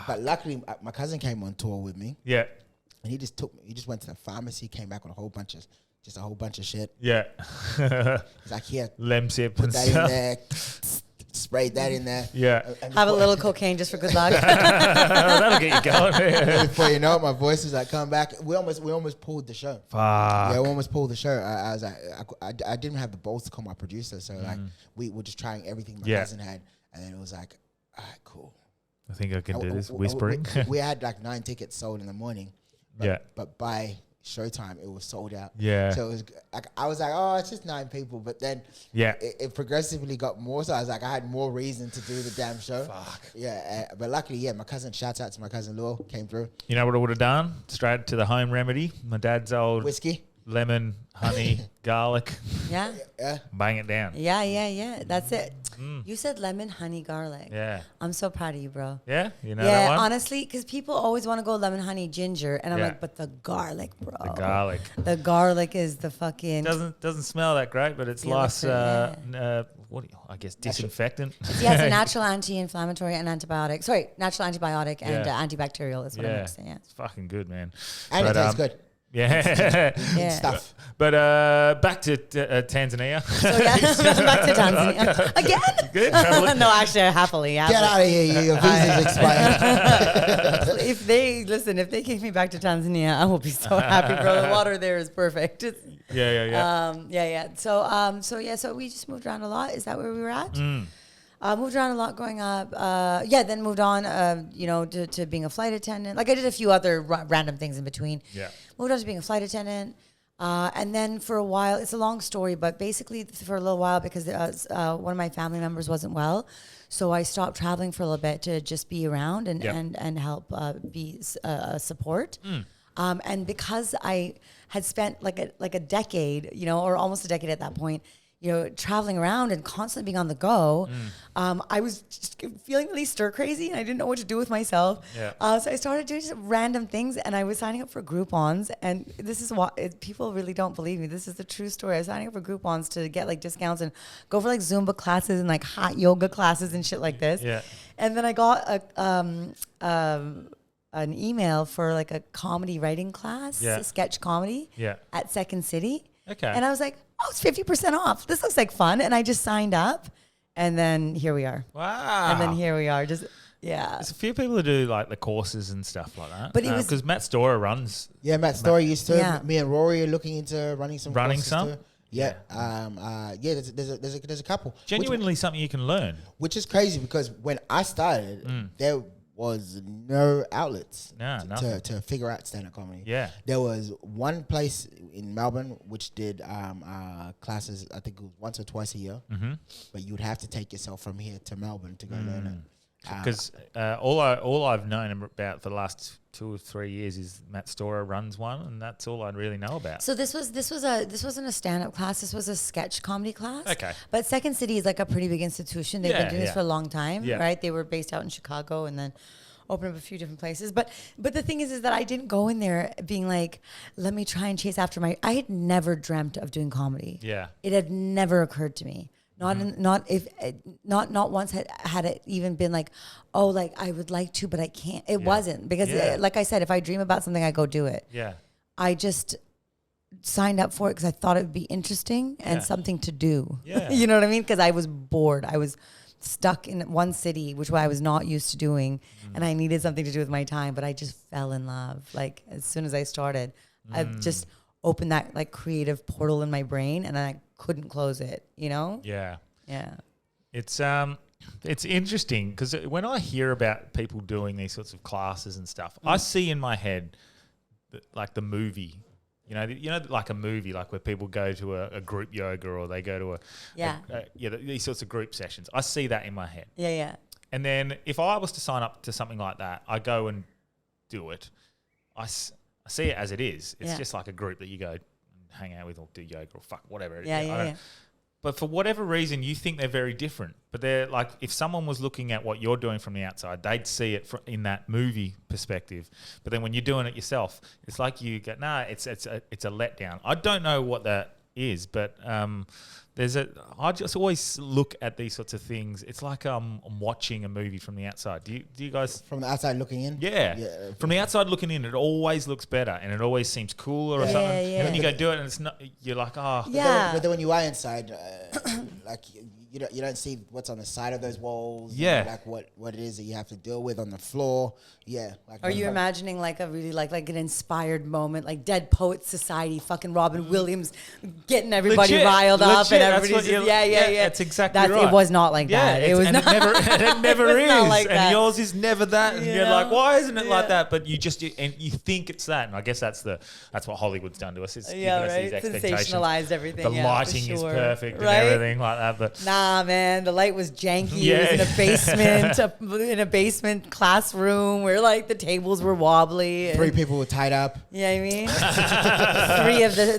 But luckily, my cousin came on tour with me. Yeah. And he just went to the pharmacy, came back with a whole bunch of shit. Yeah. He's like, here, Lemsip put and that in stuff. there, sprayed that in there. Yeah. And Have a before- little cocaine just for good luck. That'll get you going. Before you know it, my voice was like coming back. We almost pulled the show. Fuck. Yeah, we almost pulled the show. I was like, I didn't have the balls to call my producer, so like we were just trying everything my cousin had, and then it was like, all right, cool. I think I can do this. Whispering. We had like 9 tickets sold in the morning. But by showtime, it was sold out. Yeah. So it was like, I was like, oh, it's just 9 people. But then it progressively got more. So I was like, I had more reason to do the damn show. Fuck. Yeah. But luckily, my cousin, shouts out to my cousin Lil, came through. You know what I would have done? Straight to the home remedy. My dad's old Whiskey. lemon, honey, garlic. Yeah. Yeah. Bang it down. Yeah. That's it. You said lemon, honey, garlic. Yeah. I'm so proud of you, bro. Yeah? You know that one? Honestly, because people always want to go lemon, honey, ginger, and I'm Yeah. like, but the garlic, bro. The garlic. The garlic is the fucking. Doesn't smell that great, but it's Yeah, nice, that's I guess disinfectant. Yeah, it's a natural anti-inflammatory and antibiotic. Sorry, natural antibiotic and antibacterial. That's what I'm saying. Yeah. It's fucking good, man. And it tastes good. Yeah. Yeah. Stuff. But back to Tanzania. So yeah, back to Tanzania again. Good. No, actually, happily. Get out of here. Your visa's expired. If they take me back to Tanzania, I will be so happy, bro. The water there is perfect. Yeah. So we just moved around a lot. Is that where we were at? Moved around a lot growing up. Then moved on, to being a flight attendant. Like I did a few other random things in between. Yeah. Moved on to being a flight attendant. And then for a while, it's a long story, but basically for a little while because one of my family members wasn't well. So I stopped traveling for a little bit to just be around and help be a support. And because I had spent like a decade, or almost a decade at that point, traveling around and constantly being on the go, I was just feeling really stir crazy and I didn't know what to do with myself. Yeah. So I started doing just random things and I was signing up for Groupons. And this is what people really don't believe me. This is the true story. I was signing up for Groupons to get like discounts and go for like Zumba classes and like hot yoga classes and shit like this. Yeah. And then I got an email for like a comedy writing class, a sketch comedy at Second City. Okay. And I was like, oh, it's 50% off. This looks like fun. And I just signed up. And then here we are. Wow. And then here we are. Just, yeah. There's a few people who do like the courses and stuff like that. But it was- because Matt Storer runs. Yeah, Matt Story used to. Yeah. Me and Rory are looking into running some. Running courses some? too. Yeah. There's a couple. Genuinely something you can learn. Which is crazy because when I started, there was no outlets to figure out stand-up comedy. Yeah. There was one place in Melbourne which did classes, I think it was once or twice a year. But you would have to take yourself from here to Melbourne to go learn it. Because all I've known about for the last 2 or 3 years is Matt Storer runs one, and that's all I really know about. So this wasn't a stand-up class. This was a sketch comedy class. Okay. But Second City is like a pretty big institution. They've been doing this for a long time, right? They were based out in Chicago and then opened up a few different places. But the thing is that I didn't go in there being like, let me try and chase after I had never dreamt of doing comedy. Yeah. It had never occurred to me. Not once had it even been like, oh, like I would like to, but I can't. It wasn't because, like I said, if I dream about something, I go do it. Yeah. I just signed up for it because I thought it would be interesting and something to do. Yeah. You know what I mean? Because I was bored. I was stuck in one city, which I was not used to doing, and I needed something to do with my time. But I just fell in love. Like as soon as I started, I just opened that like creative portal in my brain, and I couldn't close it. Yeah. Yeah. It's interesting because when I hear about people doing these sorts of classes and stuff, I see in my head like the movie. Like a movie, like where people go to a group yoga or they go to these sorts of group sessions. I see that in my head. Yeah, yeah. And then if I was to sign up to something like that, I go and do it. I see it as it is. It's just like a group that you go and hang out with or do yoga or whatever. Yeah. But for whatever reason, you think they're very different. But they're like, if someone was looking at what you're doing from the outside, they'd see it in that movie perspective. But then when you're doing it yourself, it's like you go, it's a letdown. I don't know what that is, but I just always look at these sorts of things. It's like I'm watching a movie from the outside. Do you guys from the outside looking in? Yeah. From the outside looking in, it always looks better and it always seems cooler or something. And then you go do it and it's not. You're like, oh. But then when you are inside, like you don't see what's on the side of those walls. Yeah. Like what it is that you have to deal with on the floor. Yeah. Like Are you imagining like a really like an inspired moment, like Dead Poets Society, fucking Robin Williams getting everybody riled up and everybody's yeah. That's exactly right. It was not like that. It was not. It never is. Like and that. yours is never that. And you're like, why isn't it like that? But you think it's that. And I guess that's what Hollywood's done to us. It's given us these expectations. Sensationalized everything. The lighting is perfect and everything like that. But nah, man, the light was janky. It was in a basement classroom where like the tables were wobbly. 3 people were tied up. Yeah, I mean,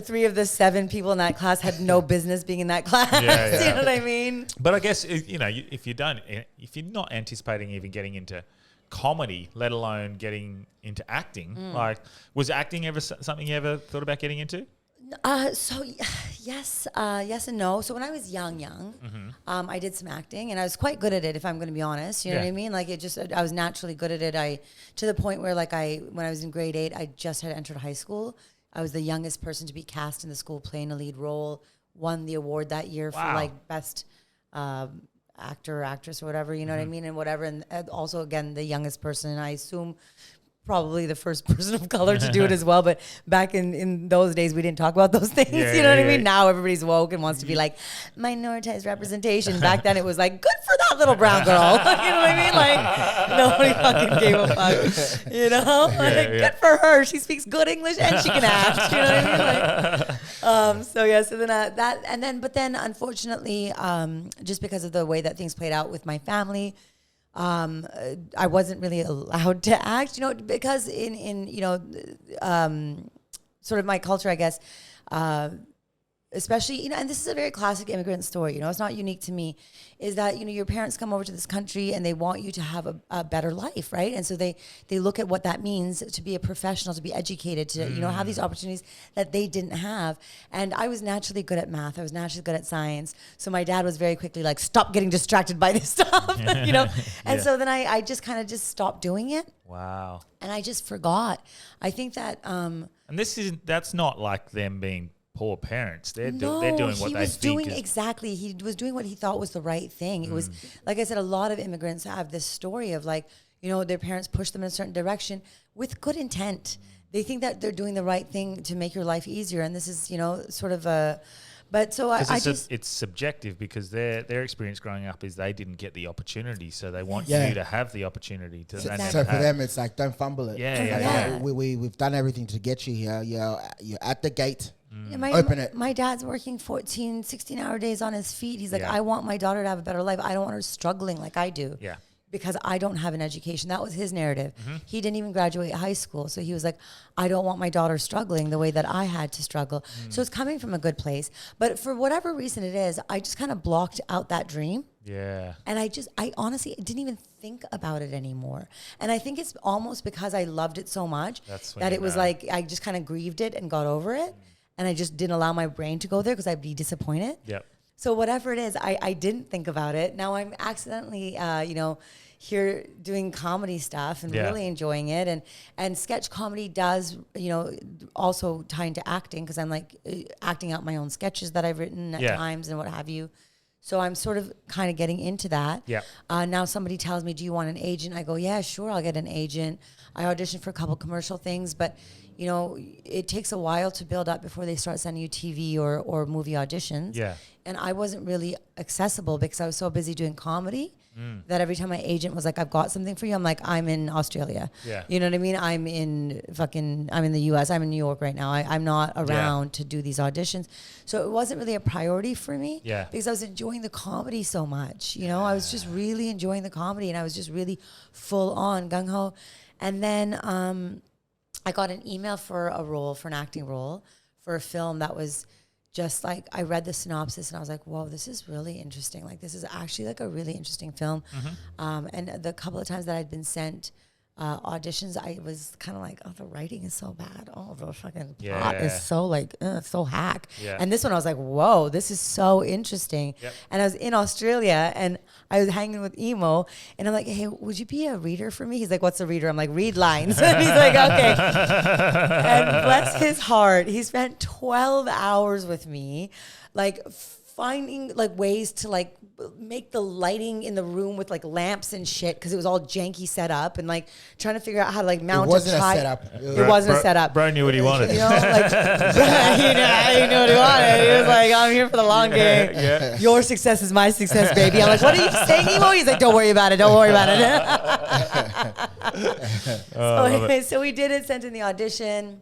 three of the 7 people in that class had no business being in that class. Yeah. You know what I mean? But I guess if you're not anticipating even getting into comedy, let alone getting into acting, like was acting ever something you ever thought about getting into? So yes and no. So when I was young, I did some acting and I was quite good at it, if I'm going to be honest. You know what I mean? Like I was naturally good at it. To the point where when I was in grade 8, I just had entered high school. I was the youngest person to be cast in the school playing a lead role, won the award that year for like best actor or actress or whatever, you know what I mean? And whatever. And also again, the youngest person, and I assume probably the first person of color to do it as well. But back in those days, we didn't talk about those things. You know what I mean? Now everybody's woke and wants to be like, minoritized representation. Back then it was like, good for that little brown girl. You know what I mean? Like, nobody fucking gave a fuck. You know? Good for her. She speaks good English and she can act. You know what I mean? But then unfortunately, just because of the way that things played out with my family, I wasn't really allowed to act, because in sort of my culture, I guess, especially, and this is a very classic immigrant story, it's not unique to me, is that, your parents come over to this country and they want you to have a better life, right? And so they look at what that means to be a professional, to be educated, to, have these opportunities that they didn't have. And I was naturally good at math. I was naturally good at science. So my dad was very quickly like, stop getting distracted by this stuff, And so then I just kind of just stopped doing it. Wow. And I just forgot. I think that... and that's not like them being poor parents. They're doing what they think. Exactly. He was doing what he thought was the right thing. It was, like I said, a lot of immigrants have this story of like, their parents push them in a certain direction with good intent. They think that they're doing the right thing to make your life easier. And this is, sort of a... But so it's subjective because their experience growing up is they didn't get the opportunity, so they want you to have the opportunity to. So for them, it's like, don't fumble it. Yeah. We've done everything to get you here. You're at the gate. Open it. My dad's working 14, 16-hour days on his feet. He's like, I want my daughter to have a better life. I don't want her struggling like I do. Yeah. Because I don't have an education. That was his narrative. He didn't even graduate high school. So he was like, I don't want my daughter struggling the way that I had to struggle. So it's coming from a good place. But for whatever reason it is, I just kind of blocked out that dream. Yeah. And I honestly didn't even think about it anymore. And I think it's almost because I loved it so much that it was like, I just kind of grieved it and got over it. And I just didn't allow my brain to go there because I'd be disappointed. Yep. So whatever it is, I didn't think about it. Now I'm accidentally, here doing comedy stuff and really enjoying it. And sketch comedy does, also tie into acting because I'm like acting out my own sketches that I've written at times and what have you. So I'm sort of kind of getting into that. Yeah. Now somebody tells me, do you want an agent? I go, yeah, sure, I'll get an agent. I auditioned for a couple commercial things, but you know, it takes a while to build up before they start sending you TV or movie auditions. Yeah. And I wasn't really accessible because I was so busy doing comedy that every time my agent was like, I've got something for you, I'm like, I'm in Australia. Yeah. You know what I mean? I'm in the US. I'm in New York right now. I'm not around to do these auditions. So it wasn't really a priority for me. Yeah. Because I was enjoying the comedy so much. You know, I was just really enjoying the comedy and I was just really full on gung-ho. And then I got an email for an acting role for a film that was just like, I read the synopsis and I was like, whoa, this is really interesting. Like, this is actually like a really interesting film. And the couple of times that I'd been sent auditions, I was kind of like, oh, the writing is so bad. Oh, the fucking plot is so like, so hack. Yeah. And this one I was like, whoa, this is so interesting. Yep. And I was in Australia and I was hanging with Emo and I'm like, hey, would you be a reader for me? He's like, what's a reader? I'm like, read lines. And he's like, okay. And bless his heart, he spent 12 hours with me, like finding like ways to like make the lighting in the room with like lamps and shit because it was all janky set up and like trying to figure out how to like mount It wasn't a a tie. setup. It wasn't a setup. Bro knew what he wanted. You know, like he knew what he wanted. He was like, I'm here for the long game. Yeah. Your success is my success, baby. I'm like, what are you saying, Emo? He's like, don't worry about it. Don't worry about it. So we did it, sent in the audition.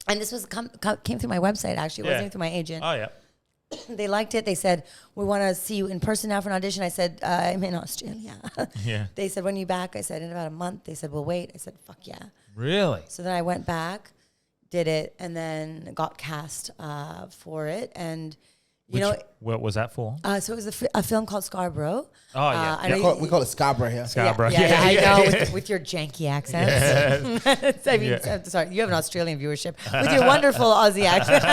And this was came through my website, actually. It wasn't even through my agent. Oh, yeah. They liked it. They said, we want to see you in person now for an audition. I said, I'm in Australia. Yeah. They said, when are you back? I said, in about a month. They said, we'll wait. I said, fuck yeah. Really? So then I went back, did it, and then got cast for it. And, What was that for? so it was a film called Scarborough. Oh, yeah. I know We call it Scarborough here. Scarborough. Yeah, I know, with your janky accents. I mean, I'm sorry, you have an Australian viewership with your wonderful Aussie accent.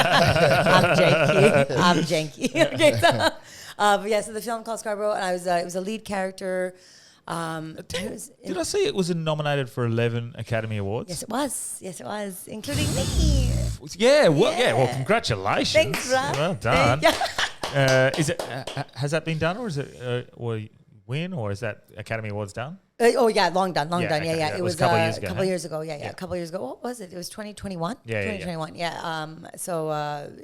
I'm janky. Okay, so, but yeah, so the film called Scarborough, and it was a lead character. Did I see it was nominated for 11 Academy Awards? Yes, it was, including me. Yeah. Well, congratulations. Thanks, Rob. Well done. Yeah. Is it? Has that been done, or is it? Or win, or is that Academy Awards done? Oh yeah, long done. Okay. Yeah. It was a couple of years ago. A couple of years ago. Yeah, a couple of years ago. What was it? It was 2021. Yeah. 2021. Yeah. So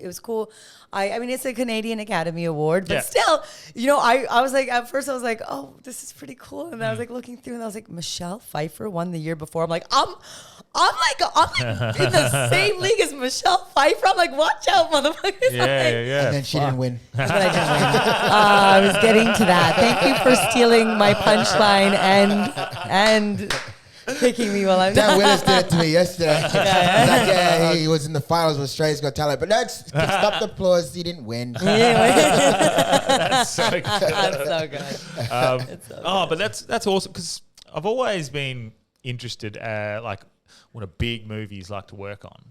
it was cool. I mean, it's a Canadian Academy Award, but still, I was like, at first I was like, oh, this is pretty cool, and then I was like looking through, and I was like, Michelle Pfeiffer won the year before. I'm like, I'm like in the same league as Michelle Pfeiffer. I'm like, watch out, motherfuckers. Yeah. And then she didn't win. But I didn't win. I was getting to that. Thank you for stealing my punchline and kicking me while I'm Dan Willis did it to me yesterday. He was in the finals with Australia's Got Talent, but let's stop the applause. He didn't win. That's so good. That's so good. But that's awesome because I've always been interested, like what a big movies like to work on.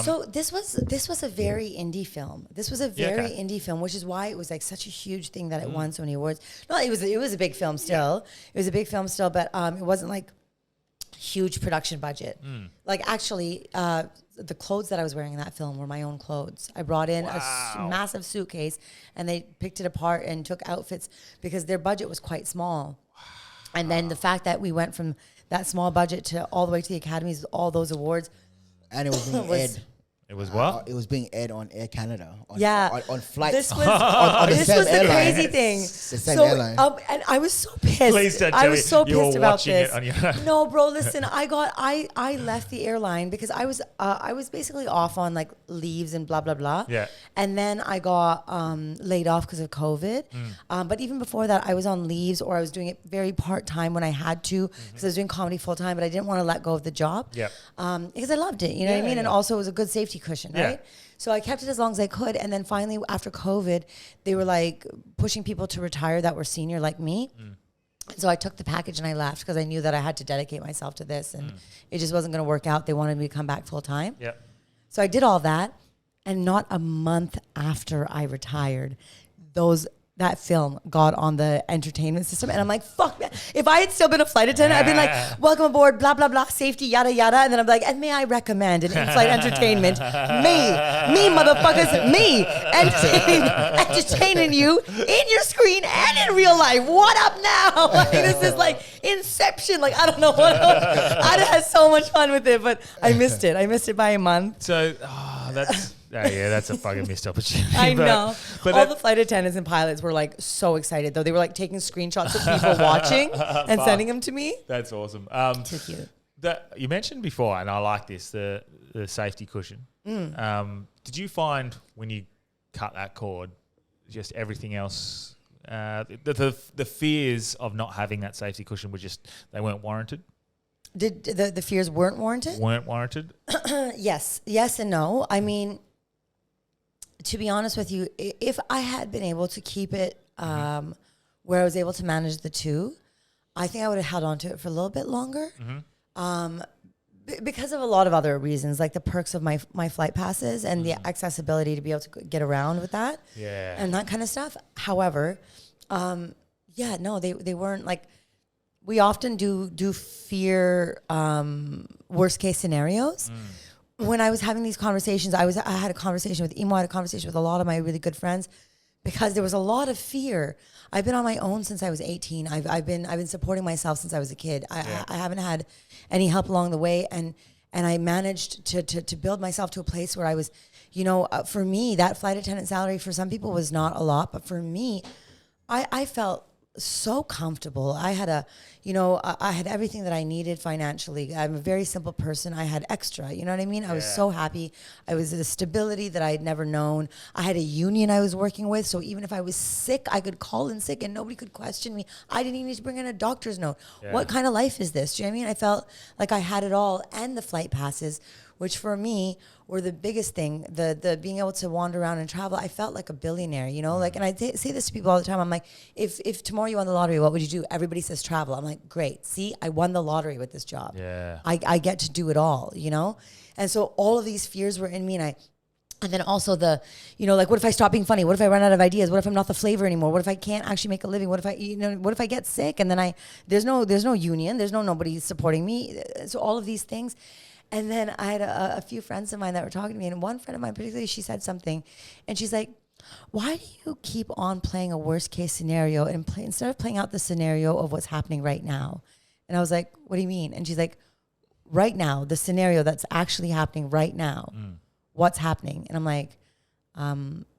So this was a very indie film. This was a very indie film, which is why it was like such a huge thing that it won so many awards. No, it was a big film still. Yeah. It was a big film still, but it wasn't like huge production budget. Like actually, the clothes that I was wearing in that film were my own clothes. I brought in a massive suitcase, and they picked it apart and took outfits because their budget was quite small. Wow. And then the fact that we went from that small budget to all the way to the Academies, all those awards. And it was being aired. It was what? It was being aired on Air Canada. On flights. This was on the this same was the airline. crazy thing. The same airline. And I was so pissed. Please don't I tell was me so you were pissed about watching this. it on your own. No, bro, listen. I left the airline because I was basically off on like leaves and blah blah blah. Yeah. And then I got laid off because of COVID. But even before that, I was on leaves or I was doing it very part time when I had to because I was doing comedy full time. But I didn't want to let go of the job. Yeah. Because I loved it. You know what I mean? And also it was a good safety cushion, Yeah. right? So I kept it as long as I could. And then finally, after COVID, they were like pushing people to retire that were senior like me. So I took the package and I left because I knew that I had to dedicate myself to this. And it just wasn't going to work out. They wanted me to come back full time. Yeah. So I did all that. And not a month after I retired, those that film got on the entertainment system. And I'm like, fuck, man. If I had still been a flight attendant, I'd been like, welcome aboard, blah, blah, blah, safety, yada, yada. And then I'm like, and may I recommend an in-flight entertainment? Me, motherfuckers, me, entertaining you in your screen and in real life. What up now? Like, this is like Inception. Like, I don't know what else. I had so much fun with it, but I missed it. I missed it by a month. So, that's a fucking missed opportunity. I know. But all the flight attendants and pilots were like so excited though. They were like taking screenshots of people watching and sending them to me. That's awesome. Too cute. You mentioned before, and I like this, the safety cushion. Did you find when you cut that cord, just everything else, the fears of not having that safety cushion were just, they weren't warranted? Did the fears weren't warranted? Weren't warranted? Yes and no. I mean, to be honest with you, if I had been able to keep it where I was able to manage the two, I think I would have held on to it for a little bit longer. Because of a lot of other reasons, like the perks of my flight passes and the accessibility to be able to get around with that, and that kind of stuff. However, they weren't like. We often do fear worst case scenarios. When I was having these conversations, I had a conversation with Emo, I had a conversation with a lot of my really good friends, because there was a lot of fear. I've been on my own since I was 18. I've been supporting myself since I was a kid. I haven't had any help along the way, and I managed to build myself to a place where I was, for me, that flight attendant salary for some people was not a lot, but for me, I felt so comfortable. I had I had everything that I needed financially. I'm a very simple person. I had extra, you know what I mean? I was so happy. I was at a stability that I had never known. I had a union I was working with, so even if I was sick, I could call in sick and nobody could question me. I didn't even need to bring in a doctor's note. What kind of life is this? Do you know what I mean? I felt like I had it all, and the flight passes, which for me were the biggest thing, the being able to wander around and travel. I felt like a billionaire, like, and I say this to people all the time. I'm like, if tomorrow you won the lottery, what would you do? Everybody says travel. I'm like, great. See, I won the lottery with this job. Yeah. I get to do it all, And so all of these fears were in me, and then also the, like, what if I stop being funny? What if I run out of ideas? What if I'm not the flavor anymore? What if I can't actually make a living? What if what if I get sick? And then there's no union, there's nobody supporting me. So all of these things. And then I had a few friends of mine that were talking to me, and one friend of mine particularly, she said something, and she's like, why do you keep on playing a worst case scenario instead of playing out the scenario of what's happening right now? And I was like, what do you mean? And she's like, right now, the scenario that's actually happening right now, what's happening? And I'm like,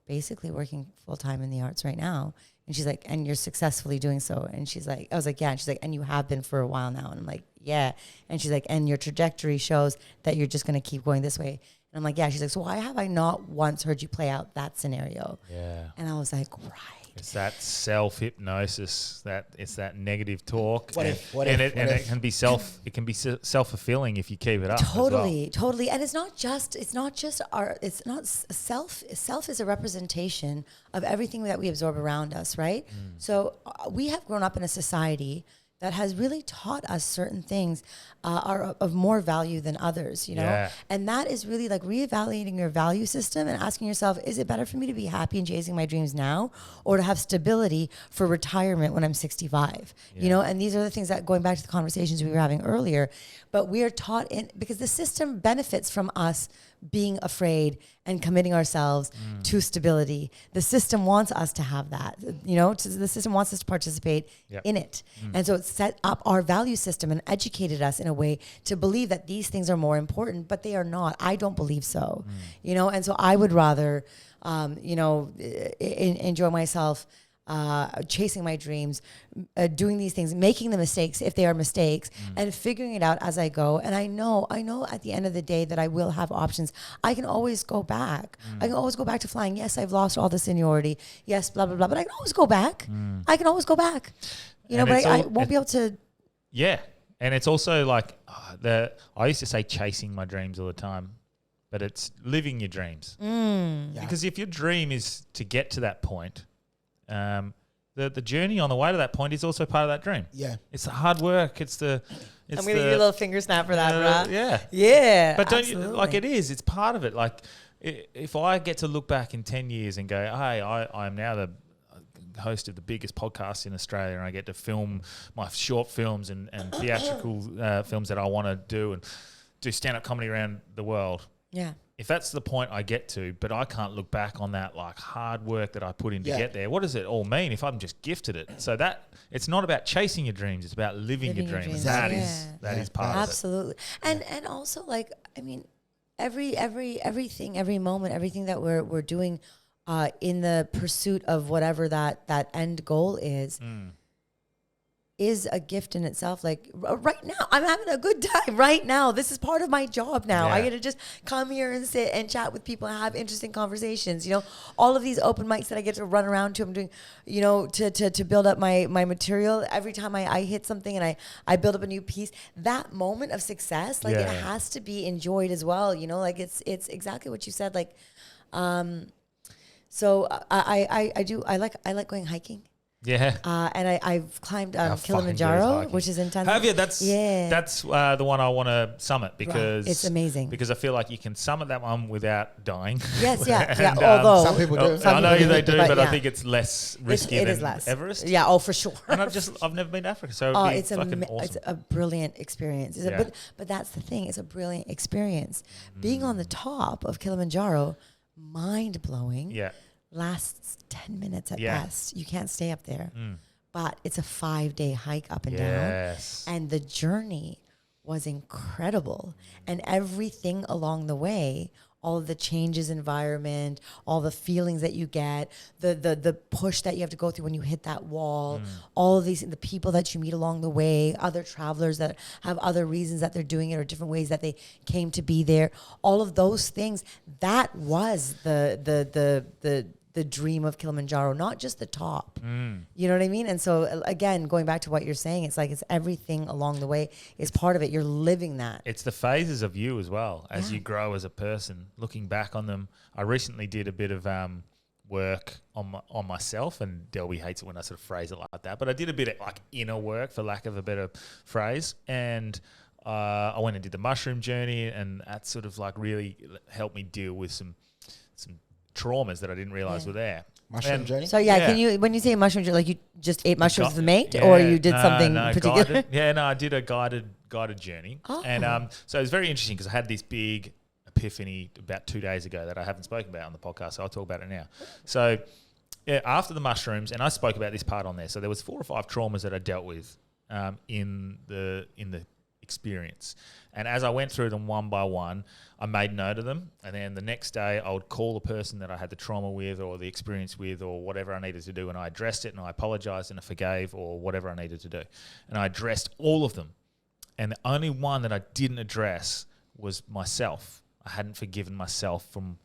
basically working full time in the arts right now. And she's like, and you're successfully doing so. And she's like, I was like, yeah. And she's like, and you have been for a while now. And I'm like, yeah. And she's like, and your trajectory shows that you're just going to keep going this way. And I'm like, yeah. She's like, so why have I not once heard you play out that scenario? Yeah. And I was like, right. It's that self-hypnosis, it's that negative talk. It can be self-fulfilling if you keep it up. Totally. And it's not just self. Self is a representation of everything that we absorb around us, right? So we have grown up in a society that has really taught us certain things are of more value than others, And that is really like reevaluating your value system and asking yourself, is it better for me to be happy and chasing my dreams now, or to have stability for retirement when I'm 65? And these are the things that, going back to the conversations we were having earlier, but we are taught because the system benefits from us being afraid and committing ourselves to stability. The system wants us to have that, the system wants us to participate in it. And so it's set up our value system and educated us in a way to believe that these things are more important, but they are not. I don't believe so, and so I would rather, enjoy myself, chasing my dreams, doing these things, making the mistakes if they are mistakes, and figuring it out as I go. And I know at the end of the day that I will have options. I can always go back. I can always go back to flying. Yes, I've lost all the seniority. Yes, blah, blah, blah. But I can always go back. I can always go back. But I won't be able to. Yeah. And it's also like I used to say chasing my dreams all the time, but it's living your dreams. Because if your dream is to get to that point, the journey on the way to that point is also part of that dream. Yeah, it's the hard work. I'm gonna give you a little finger snap for that, yeah. But absolutely. don't you, it's part of it. Like if I get to look back in 10 years and go, hey, I'm now host of the biggest podcast in Australia, and I get to film my short films and theatrical films that I want to do, and do stand-up comedy around the world. Yeah. If that's the point I get to, but I can't look back on that like hard work that I put in to get there, what does it all mean if I'm just gifted it? So that it's not about chasing your dreams; it's about living your dreams. That is part Absolutely. of it. And also, like, I mean, everything, every moment, everything that we're doing in the pursuit of whatever that end goal is a gift in itself. Like right now, I'm having a good time right now. This is part of my job now. I get to just come here and sit and chat with people and have interesting conversations. You know, all of these open mics that I get to run around to, I'm doing, you know, to build up my material. Every time I hit something and I build up a new piece, that moment of success, like it has to be enjoyed as well. You know, like it's exactly what you said. Like, so I like going hiking. Yeah. And I've climbed Kilimanjaro, which is in Tanzania. Have you? That's the one I want to summit because it's amazing. Because I feel like you can summit that one without dying. Yes, yeah. And, although some people do. I know they do, but I think it's less risky than less. Everest. Yeah, oh, for sure. And I've never been to Africa, so it'd be fucking awesome. It's a brilliant experience. But that's the thing. It's a brilliant experience. Being on the top of Kilimanjaro, mind blowing. Yeah. Lasts 10 minutes at best. You can't stay up there. But it's a 5-day hike up and down. And the journey was incredible. And everything along the way, all of the changes, environment, all the feelings that you get, the push that you have to go through when you hit that wall, all of these, the people that you meet along the way, other travelers that have other reasons that they're doing it or different ways that they came to be there, all of those things, that was the dream of Kilimanjaro, not just the top. You know what I mean? And so again, going back to what you're saying, it's like it's everything along the way is part of it. You're living that. It's the phases of you as well as you grow as a person. Looking back on them, I recently did a bit of work on myself, and Delby hates it when I sort of phrase it like that. But I did a bit of like inner work, for lack of a better phrase, and I went and did the mushroom journey, and that sort of like really helped me deal with some traumas that I didn't realize were there. Mushroom journey? So can you, when you say mushroom journey, like you just ate mushrooms with a mate, or you did something particular? I did a guided journey. And so it was very interesting because I had this big epiphany about 2 days ago that I haven't spoken about on the podcast, so I'll talk about it now. So after the mushrooms, and I spoke about this part on there, so there was 4 or 5 traumas that I dealt with in the experience. And as I went through them one by one, I made note of them. And then the next day I would call the person that I had the trauma with or the experience with or whatever I needed to do. And I addressed it and I apologized and I forgave or whatever I needed to do. And I addressed all of them. And the only one that I didn't address was myself. I hadn't forgiven myself from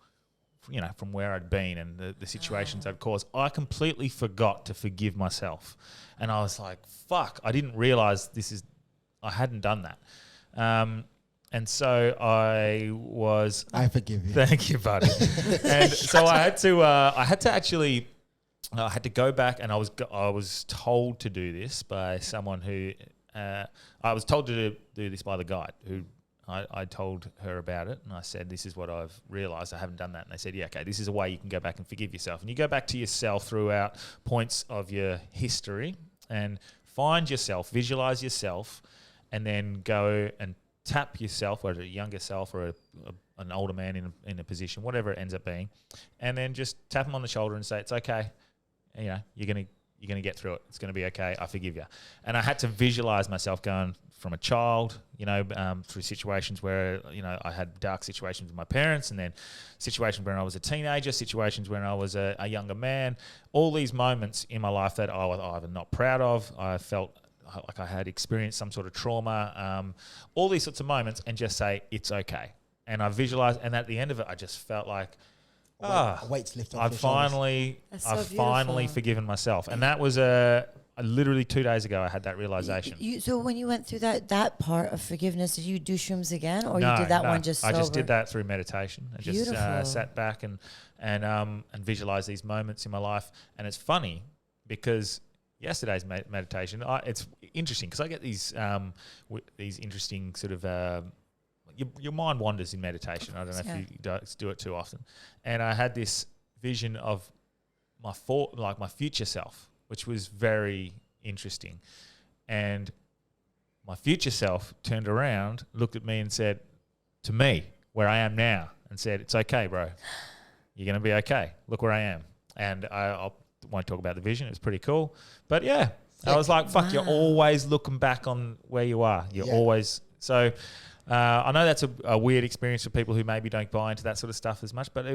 where I'd been and the situations I'd caused. I completely forgot to forgive myself. And I was like, fuck, I didn't realize I hadn't done that. And so I forgive you. Thank you, buddy. And so I had to go back, and I was told to do this by someone who, I was told to do this by the guide who I told her about it, and I said, this is what I've realised, I haven't done that. And they said, yeah, okay, this is a way you can go back and forgive yourself. And you go back to yourself throughout points of your history and find yourself, visualise yourself, and then go and tap yourself, whether a younger self or an older man in a position, whatever it ends up being, and then just tap them on the shoulder and say, it's okay. You know, you're gonna get through it. It's gonna be okay. I forgive you. And I had to visualize myself going from a child, through situations where, I had dark situations with my parents, and then situations when I was a teenager, situations when I was a younger man, all these moments in my life that I was either not proud of, I felt like I had experienced some sort of trauma, all these sorts of moments, and just say, it's okay. And I visualized, and at the end of it, I just felt like, weight's lifted off I've finally forgiven myself. And that was literally 2 days ago I had that realization. So when you went through that part of forgiveness, did you do shrooms again, or you did that one just sober? I just did that through meditation. I just sat back and visualized these moments in my life. And it's funny because yesterday's meditation, it's interesting because I get these interesting sort of your mind wanders in meditation. I don't know if you do it too often. And I had this vision of my future self, which was very interesting. And my future self turned around, looked at me and said to me, where I am now, and said, "It's okay, bro. You're going to be okay. Look where I am." And I won't talk about the vision. It was pretty cool. But yeah, I was like, fuck, you're always looking back on where you are. You're always... So I know that's a weird experience for people who maybe don't buy into that sort of stuff as much, but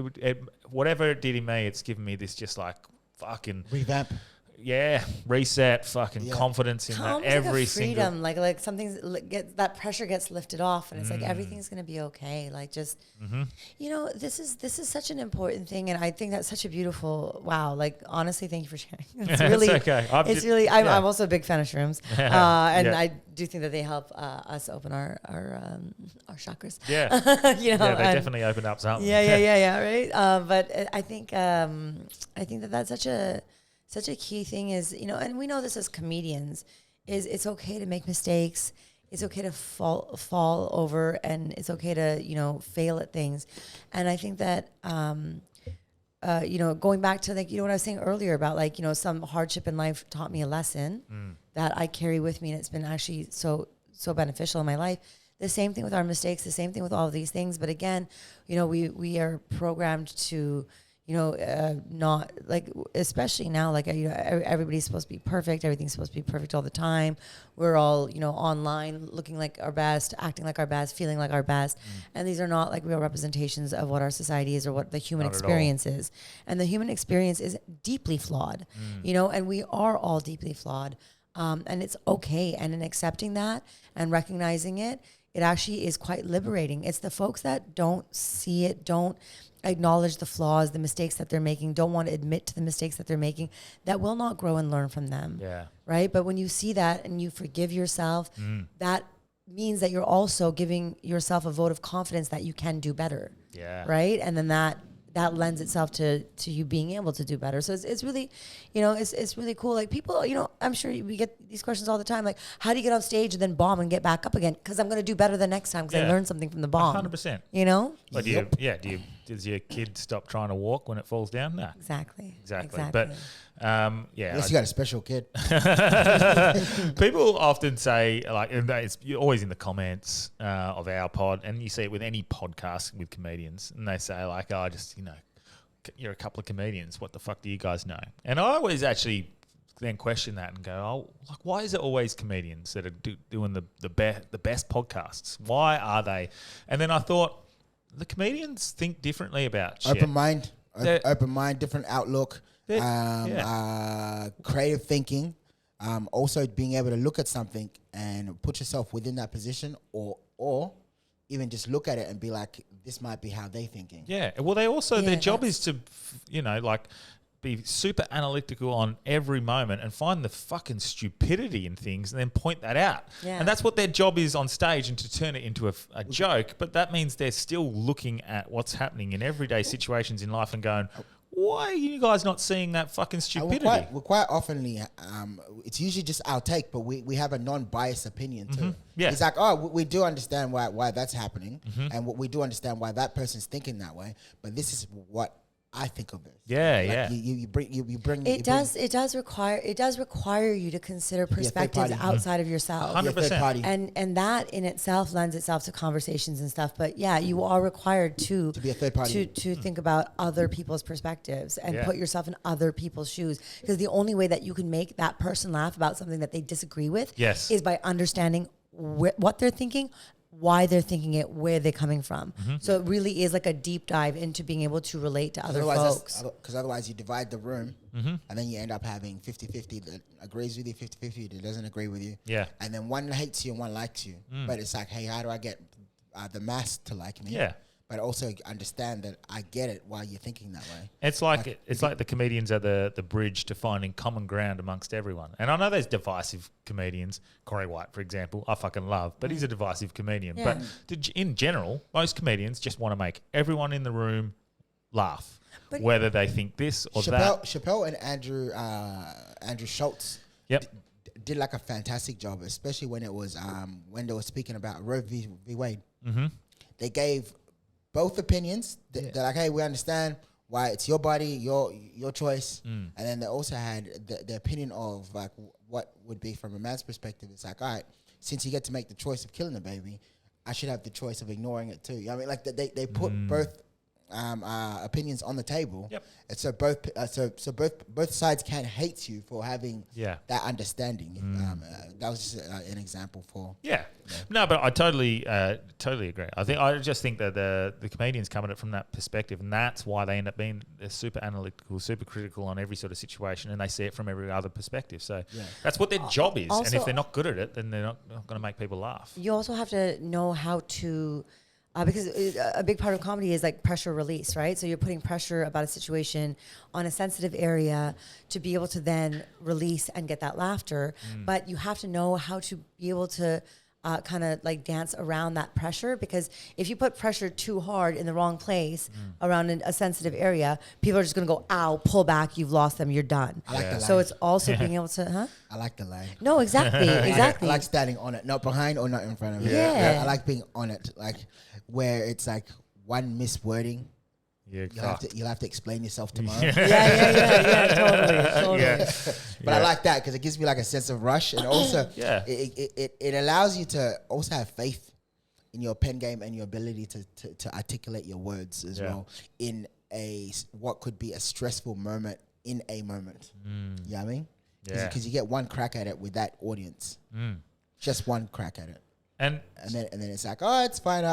whatever it did in me, it's given me this just like fucking... Revamp. Yeah, reset, fucking confidence in that every single... freedom, like something's that pressure gets lifted off, and it's like everything's gonna be okay. Like just, you know, this is such an important thing, and I think that's such a beautiful. Wow, like honestly, thank you for sharing. It's really it's okay. I'm also a big fan of shrooms, and I do think that they help us open our chakras. Yeah, you know, yeah, they definitely open up something. Yeah, right. But I think that's such a key thing is, you know, and we know this as comedians, is it's okay to make mistakes. It's okay to fall over, and it's okay to, you know, fail at things. And I think that, you know, going back to like, you know, what I was saying earlier about like, you know, some hardship in life taught me a lesson that I carry with me. And it's been actually so beneficial in my life. The same thing with our mistakes, the same thing with all of these things. But again, you know, we are programmed to, you know, not like, especially now, like, you know, everybody's supposed to be perfect. Everything's supposed to be perfect all the time. We're all, you know, online looking like our best, acting like our best, feeling like our best. And these are not like real representations of what our society is or what the human experience is. And the human experience is deeply flawed, you know, and we are all deeply flawed. And it's okay. And in accepting that and recognizing it, it actually is quite liberating. It's the folks that don't see it, don't acknowledge the flaws, the mistakes that they're making, don't want to admit to the mistakes that they're making, that will not grow and learn from them. Yeah. Right? But when you see that and you forgive yourself, that means that you're also giving yourself a vote of confidence that you can do better. Yeah. Right? And then that lends itself to you being able to do better. So it's really, you know, it's really cool. Like people, you know, I'm sure we get these questions all the time. Like, how do you get on stage and then bomb and get back up again? Because I'm going to do better the next time because I learned something from the bomb. 100%. You know? But does your kid stop trying to walk when it falls down? No. Exactly. But yeah. Unless you got a special kid. People often say, like, and it's always in the comments of our pod, and you see it with any podcast with comedians, and they say, like, oh, just, you know, you're a couple of comedians. What the fuck do you guys know? And I always actually then question that and go, oh, like, why is it always comedians that are doing the best podcasts? Why are they? And then I thought, the comedians think differently about shit. Open mind, different outlook, creative thinking, also being able to look at something and put yourself within that position, or even just look at it and be like, this might be how they thinking. Yeah. Well, they also, their job is to, you know, like, be super analytical on every moment and find the fucking stupidity in things and then point that out. Yeah. And that's what their job is on stage, and to turn it into a joke. But that means they're still looking at what's happening in everyday situations in life and going, why are you guys not seeing that fucking stupidity? We're quite oftenly, it's usually just our take, but we have a non-biased opinion too. Yeah. It's like, oh, we do understand why that's happening, and we do understand why that person's thinking that way, but this is what I think of it. Yeah, like you bring. It does require you to consider perspectives outside of yourself. 100%. And that in itself lends itself to conversations and stuff. But yeah, you are required to be a third party, to think about other people's perspectives and put yourself in other people's shoes. Because the only way that you can make that person laugh about something that they disagree with is by understanding what they're thinking, why they're thinking it, where they're coming from. So it really is like a deep dive into being able to relate to other folks. Because otherwise you divide the room and then you end up having 50-50 that agrees with you, 50-50 that doesn't agree with you. Yeah. And then one hates you and one likes you. But it's like, hey, how do I get the mass to like me? Yeah. But also understand that I get it why you're thinking that way. It's like the comedians are the bridge to finding common ground amongst everyone. And I know there's divisive comedians. Corey White, for example, I fucking love, but he's a divisive comedian. Yeah. But in general, most comedians just want to make everyone in the room laugh, but whether they think this or that. Chappelle and Andrew Schultz did like a fantastic job, especially when it was when they were speaking about Roe v. Wade. They gave both opinions. They're like, hey, we understand why it's your body, your choice. And then they also had the opinion of like what would be from a man's perspective. It's like, all right, since you get to make the choice of killing the baby, I should have the choice of ignoring it too. You know what I mean, like they put both opinions on the table. Yep. And so both sides can hate you for having that understanding. That was just an example for. Yeah. No, but I totally agree. I just think that the comedians come at it from that perspective, and that's why they end up being super analytical, super critical on every sort of situation, and they see it from every other perspective. So that's what their job is. And if they're not good at it, then they're not going to make people laugh. You also have to know how to. Because a big part of comedy is like pressure release, right? So you're putting pressure about a situation on a sensitive area to be able to then release and get that laughter. But you have to know how to be able to kind of like dance around that pressure, because if you put pressure too hard in the wrong place around a sensitive area, people are just going to go, ow, pull back, you've lost them, you're done. I like the So line. it's also being able to, I like the line. No, exactly. I like standing on it, not behind or not in front of it. Yeah. I like being on it, like where it's like one miswording. Yeah, You'll have to explain yourself tomorrow. Totally. But I like that because it gives me like a sense of rush, and also it allows you to also have faith in your pen game and your ability to articulate your words as well in what could be a stressful moment in a moment. You know what I mean? Because you get one crack at it with that audience, just one crack at it, and then it's like, oh, it's fine.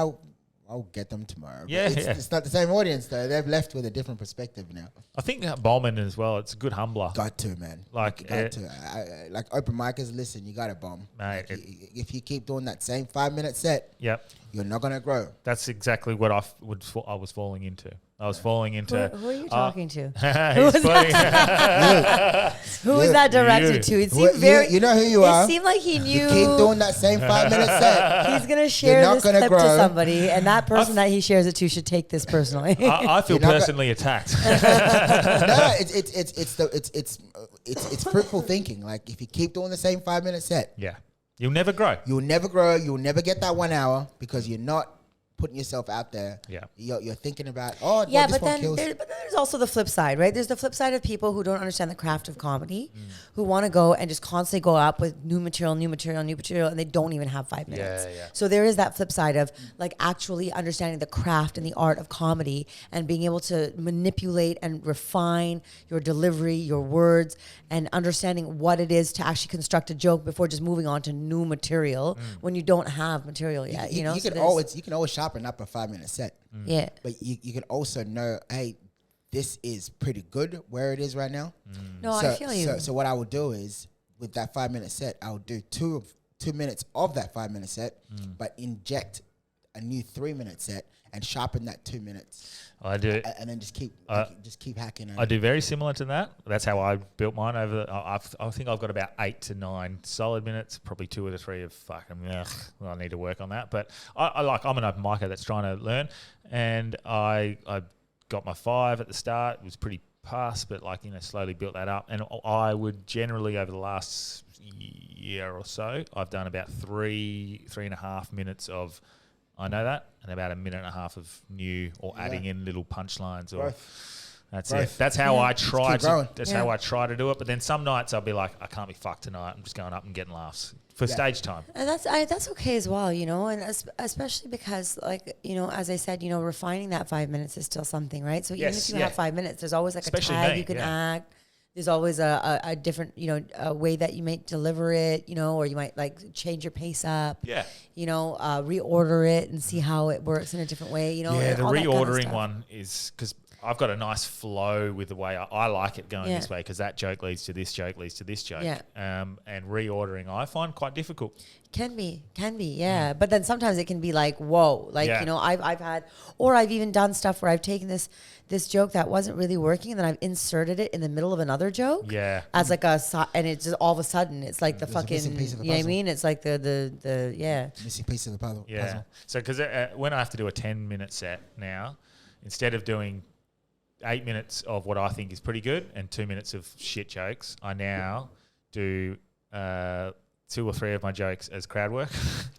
I'll get them tomorrow. It's not the same audience though. They're left with a different perspective now. I think Bowman as well. It's a good humbler. Got to, man. Like open micers. Listen, you got to bomb, mate. Like if you keep doing that same 5-minute set, you're not gonna grow. That's exactly what I was falling into. I was falling into. Who are you talking to? Who was that directed to? It seemed you know who you are. It seemed like he knew. You keep doing that same 5-minute set. He's gonna share this clip grow. to somebody, and that person that he shares it to should take this personally. I feel personally attacked. No, it's fruitful thinking. Like if you keep doing the same 5-minute set, you'll never grow. You'll never grow. You'll never get that 1 hour because you're not putting yourself out there. You're thinking about, this one kills. But then there's also the flip side, right? There's the flip side of people who don't understand the craft of comedy, who want to go and just constantly go up with new material, and they don't even have 5 minutes. So there is that flip side of like actually understanding the craft and the art of comedy and being able to manipulate and refine your delivery, your words, and understanding what it is to actually construct a joke before just moving on to new material when you don't have material yet. You can always sharpen up a 5-minute set. Yeah. But you can also know, hey, this is pretty good where it is right now. No, I feel you. So what I will do is with that 5-minute set, I'll do 2 minutes of that 5-minute set, but inject a new 3-minute set and sharpen that 2 minutes. I do, and then just keep hacking. I do very similar to that. That's how I built mine over. I think I've got about 8 to 9 solid minutes. Probably 2 or 3 of fucking. I need to work on that. But I'm an open micer that's trying to learn, and I got my 5 at the start. It was pretty pass, but slowly built that up. And I would generally over the last year or so, I've done about 3.5 minutes of. I know that, and about 1.5 minutes of new or adding in little punchlines or that's it. That's how I try to. That's how I try to do it. But then some nights I'll be like, I can't be fucked tonight. I'm just going up and getting laughs for stage time. And that's okay as well, and especially because, as I said, refining that 5 minutes is still something, right? So even if you have 5 minutes, there's always especially a tag you can act. There's always a different, a way that you might deliver it, or you might change your pace up. Yeah. Reorder it and see how it works in a different way. Yeah, the reordering one is because I've got a nice flow with the way I like it going this way because that joke leads to this joke leads to this joke. Yeah. And reordering I find quite difficult. Can be, yeah. But then sometimes it can be like, whoa, I've even done stuff where I've taken this joke that wasn't really working and then I've inserted it in the middle of another joke. Yeah. As and it's just all of a sudden it's like the fucking, you know what I mean? It's like the missing piece of the puzzle. Yeah. So because when I have to do a 10-minute set now, instead of doing 8 minutes of what I think is pretty good and 2 minutes of shit jokes, I now do 2 or 3 of my jokes as crowd work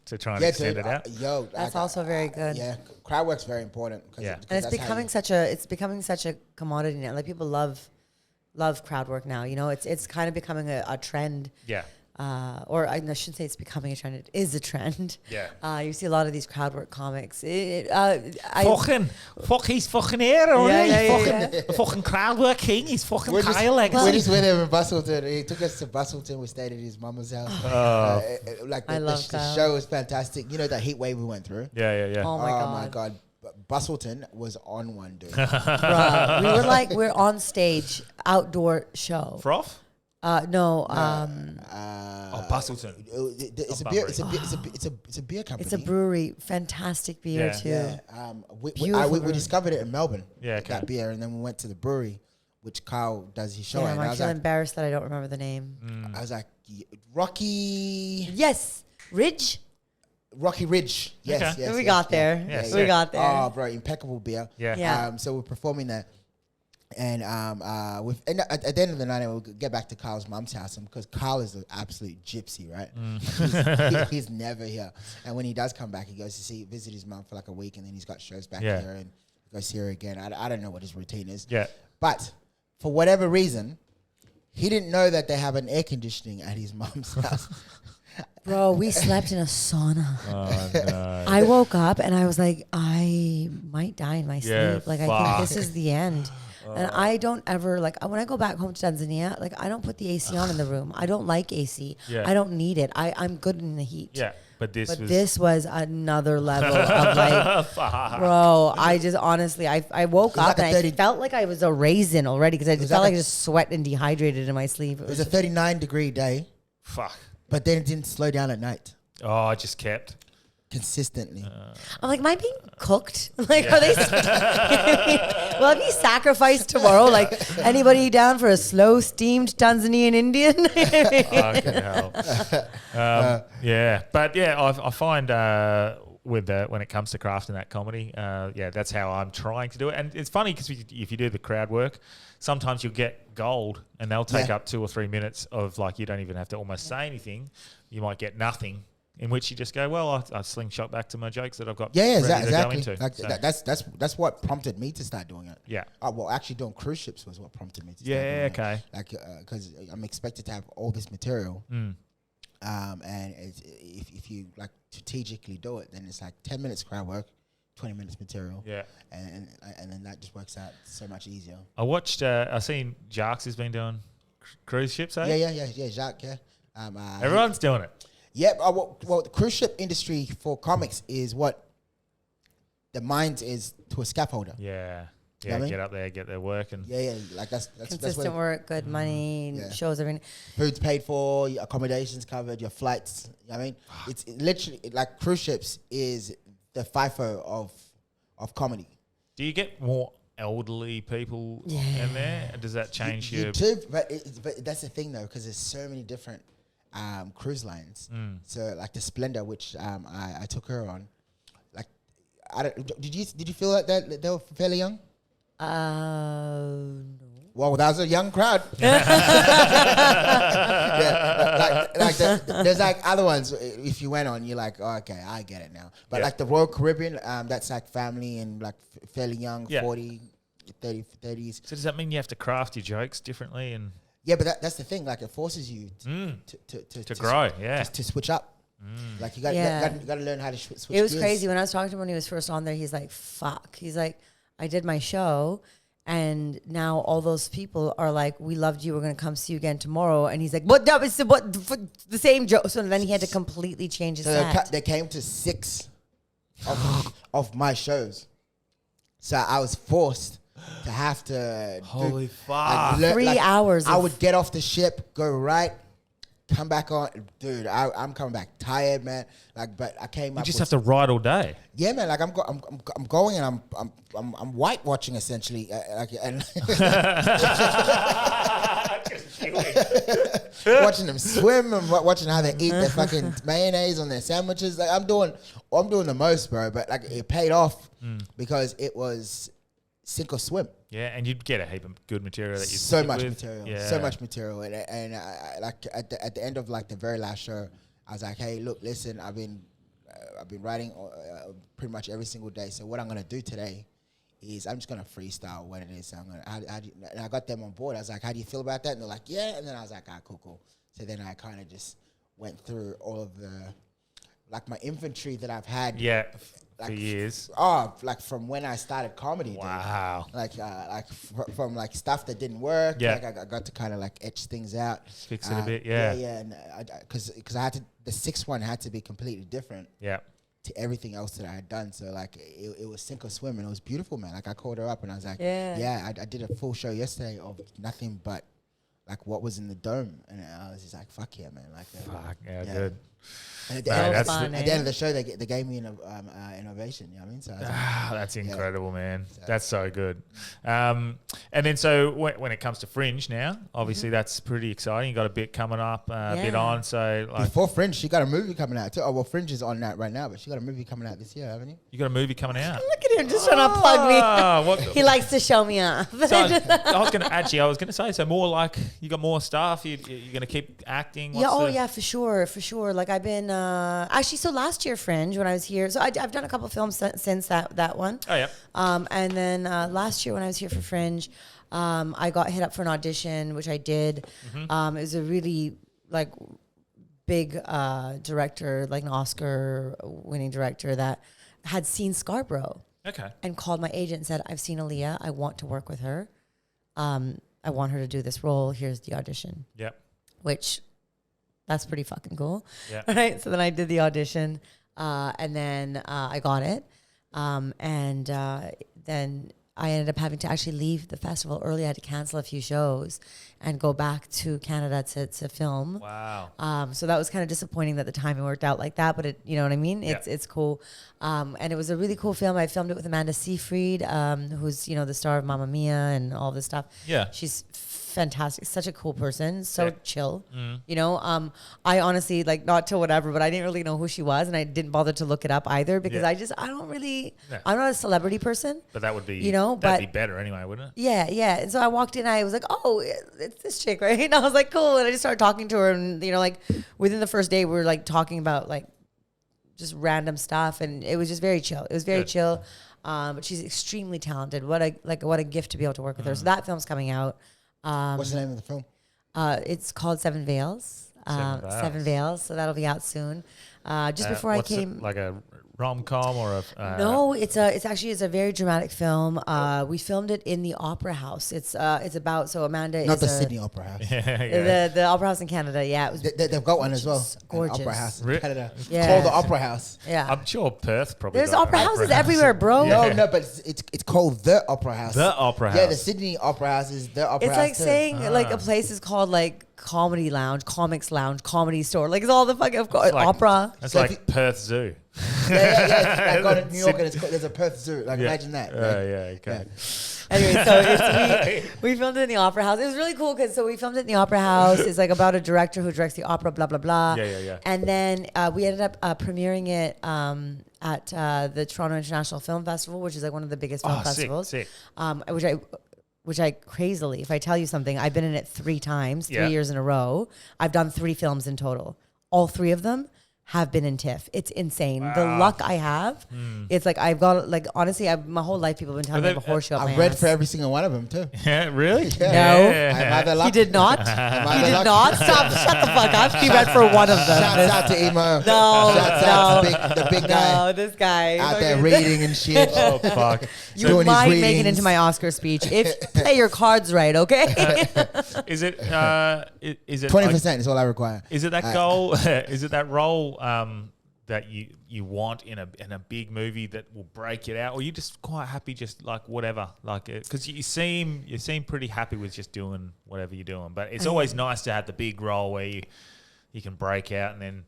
to try and extend it out. That's also very good. Yeah, crowd work's very important. Yeah. And it's becoming such a commodity now. Like people love crowd work now. You know, it's kind of becoming a trend. Yeah. Or I shouldn't say it's becoming a trend. It is a trend. Yeah. You see a lot of these crowd work comics. He's fucking here, fucking crowd work king. He's fucking Kyle We're just with him in Bustleton. He took us to Bustleton. We stayed at his mama's house. The show was fantastic. You know that heat wave we went through? Yeah. Oh my god. Bustleton was on one, dude. Bruh, we're on stage, outdoor show. Froth? No. Bustleton. It's a beer. It's a beer company. It's a brewery. Fantastic beer too. Yeah. We Beautiful discovered it in Melbourne. Yeah, okay. That beer, and then we went to the brewery, which Kyle does his show. Yeah, and I'm I was actually like, embarrassed that I don't remember the name. I was like, Rocky. Yes, Ridge. Rocky Ridge. Yes, Okay. yes. We got there. Yes. We got there. Oh, bro, impeccable beer. Yeah. Yeah. So we're performing that. And at the end of the night, we'll get back to Kyle's mum's house because Kyle is an absolute gypsy, right? He's never here. And when he does come back, he goes to visit his mum for like a week, and then he's got shows back here and go see her again. I don't know what his routine is. Yeah. But for whatever reason, he didn't know that they have an air conditioning at his mum's house. Bro, we slept in a sauna. Oh, no. I woke up and I was like, I might die in my sleep. Like, I think this is the end. And I don't ever, like, when I go back home to Tanzania, like, I don't put the AC on in the room. I don't like AC. Yeah. I don't need it. I'm good in the heat. Yeah. But this was another level of like, bro, I just honestly, I woke up and I felt like I was a raisin already because I just felt like I just sweat and dehydrated in my sleep. It was a 39-degree day. Fuck. But then it didn't slow down at night. Oh, I just kept. Consistently. I'm like, am I being cooked? Like, are they? Will I be sacrificed tomorrow? Like, anybody down for a slow steamed Tanzanian Indian? Fucking hell. Yeah, but yeah, I find when it comes to crafting that comedy, that's how I'm trying to do it. And it's funny because if you do the crowd work, sometimes you'll get gold, and they'll take up 2 or 3 minutes of like you don't even have to almost say anything. You might get nothing. In which you just go, well, I slingshot back to my jokes that I've got. Exactly. To go into. Like, that's what prompted me to start doing it. Yeah. Well, actually doing cruise ships was what prompted me to start doing it. Okay. Like, because I'm expected to have all this material, and if you like strategically do it, then it's like 10 minutes crowd work, 20 minutes material. Yeah. And then that just works out so much easier. I watched. I seen Jarks has been doing cruise ships. Eh? Yeah. Jacques. Yeah. Everyone's doing it. Yep. Well, the cruise ship industry for comics is what the mind is to a scaffolder. Yeah. You know what I mean? Get up there, get their work, and like that's consistent work, good money, shows everything. Food's paid for, your accommodations covered, your flights. You know what I mean? It's literally like cruise ships is the FIFO of comedy. Do you get more elderly people in there? Does that change you do, but that's the thing though, because there's so many different cruise lines. So like the Splendor, which I took her on, like did you feel like that they were fairly young? No. Well, that was a young crowd. There's like other ones. If you went on, you're like, oh, okay, I get it now. But like the Royal Caribbean, that's like family and like fairly young, 40, 30s. So does that mean you have to craft your jokes differently? And yeah, but that's the thing. Like it forces you to grow. To switch up. Like you got to learn how to switch. It was gears. crazy when I was talking to him when he was first on there. He's like, "Fuck." He's like, "I did my show, and now all those people are like, we loved you. We're gonna come see you again tomorrow." And he's like, "What? That was the same joke." So then he had to completely change his set. They came to 6 of my shows, so I was forced to have to. Holy fuck! 3 hours. I would get off the ship, go right. Come back on, dude. I'm coming back tired, man. Like, but I came. You just have to ride all day. Yeah, man. Like I'm going and I'm white watching essentially. Watching them swim and watching how they eat their fucking mayonnaise on their sandwiches. Like I'm doing the most, bro. But like it paid off because it was sink or swim. Yeah, and you'd get a heap of good material that you so much material, and I like at the end of like the very last show, I was like, hey, look, listen, I've been writing pretty much every single day. So what I'm gonna do today is I'm just gonna freestyle what it is. So and I got them on board. I was like, how do you feel about that? And they're like, yeah. And then I was like, cool. So then I kind of just went through all of my inventory that I've had. Yeah. For years. Like from when I started comedy. Wow. Dude. From stuff that didn't work. Yeah. Like I got to kind of etch things out. Fix it a bit. Yeah. Yeah. And because I had to, the sixth one had to be completely different. Yeah. To everything else that I had done. So it was sink or swim, and it was beautiful, man. I called her up and I was like, I did a full show yesterday of nothing but what was in the dome. And I was just like, fuck yeah, man. Good. And at Fun, the end of the show, they gave me an innovation. You know what I mean? So I was like, that's incredible, man. That's so good. And then so when it comes to Fringe now, obviously that's pretty exciting. You got a bit coming up, bit on. So before Fringe, she got a movie coming out too. Oh well, Fringe is on that right now, but she got a movie coming out this year, haven't you? You got a movie coming out. Look at him just trying to plug me. He likes to show me off. So I was going to say, so more you got more stuff. You're going to keep acting. For sure. Like I've been actually. So last year Fringe, when I was here, so I've done a couple films since that one. Oh yeah. And then last year when I was here for Fringe, I got hit up for an audition, which I did. It was a really big director, like an Oscar-winning director that had seen Scarborough. Okay. And called my agent and said, "I've seen Aliya. I want to work with her. I want her to do this role. Here's the audition." Yep. Which, that's pretty fucking cool. Yeah. Right. So then I did the audition, and then I got it, and then I ended up having to actually leave the festival early. I had to cancel a few shows and go back to Canada to film. Wow. So that was kind of disappointing that the timing worked out like that, but it, you know what I mean? It's cool. And it was a really cool film. I filmed it with Amanda Seyfried, who's, the star of Mamma Mia and all this stuff. Yeah. She's fantastic. Such a cool person. So chill. I honestly, not to whatever, but I didn't really know who she was, and I didn't bother to look it up either because I'm not a celebrity person. But that would be, that'd be better anyway, wouldn't it? Yeah. And so I walked in, I was like, oh, it's this chick, right? And I was like, cool. And I just started talking to her, and within the first day, we were talking about just random stuff, and it was just very chill. It was very chill. But she's extremely talented. What a gift to be able to work with her. So that film's coming out. What's the name of the film? It's called Seven Veils. Seven Veils. So that'll be out soon. Just before I came, like a rom-com or a no, it's a very dramatic film. We filmed it in the Opera House. It's about, so Amanda not is the Sydney Opera House. The Opera House in Canada. Yeah, it was they've got one as well. Gorgeous. Opera House in Canada. Yeah. It's called the Opera House. Yeah, I'm sure Perth probably. There's opera houses everywhere, bro. No, but it's called the Opera House. The Opera House. Yeah, the Sydney Opera House is the Opera House. It's like saying a place is called Comedy Lounge, Comics Lounge, Comedy Store. It's all the fucking opera. It's So like Perth Zoo. I got it in New York, and there's a Perth Zoo. Imagine that. Okay. Yeah. Anyway, so we filmed it in the Opera House. It was really cool because we filmed it in the Opera House. It's about a director who directs the opera, blah, blah, blah. Yeah. And then we ended up premiering it at the Toronto International Film Festival, which is one of the biggest film festivals. Sick. Which I crazily, if I tell you something, I've been in it 3 times, 3 years in a row. I've done 3 films in total. All 3 of them have been in TIFF. It's insane. Wow. The luck I have. It's I've got honestly, my whole life people have been telling me I have a horseshoe up my ass. I've read for every single one of them too. Yeah, really? Yeah. No, he did not. He did not. Stop! Shut the fuck up. He read for one of them. Shouts out to Emo. Shouts out to the big guy. No, this guy out there reading and shit. Oh fuck! You might make it into my Oscar speech if play your cards right, okay? Is it? Is it 20% is all I require. Is it that goal? Is it that role? That you want in a big movie that will break it out, or you just quite happy just whatever, because you seem pretty happy with just doing whatever you're doing, but it's always nice to have the big role where you can break out and then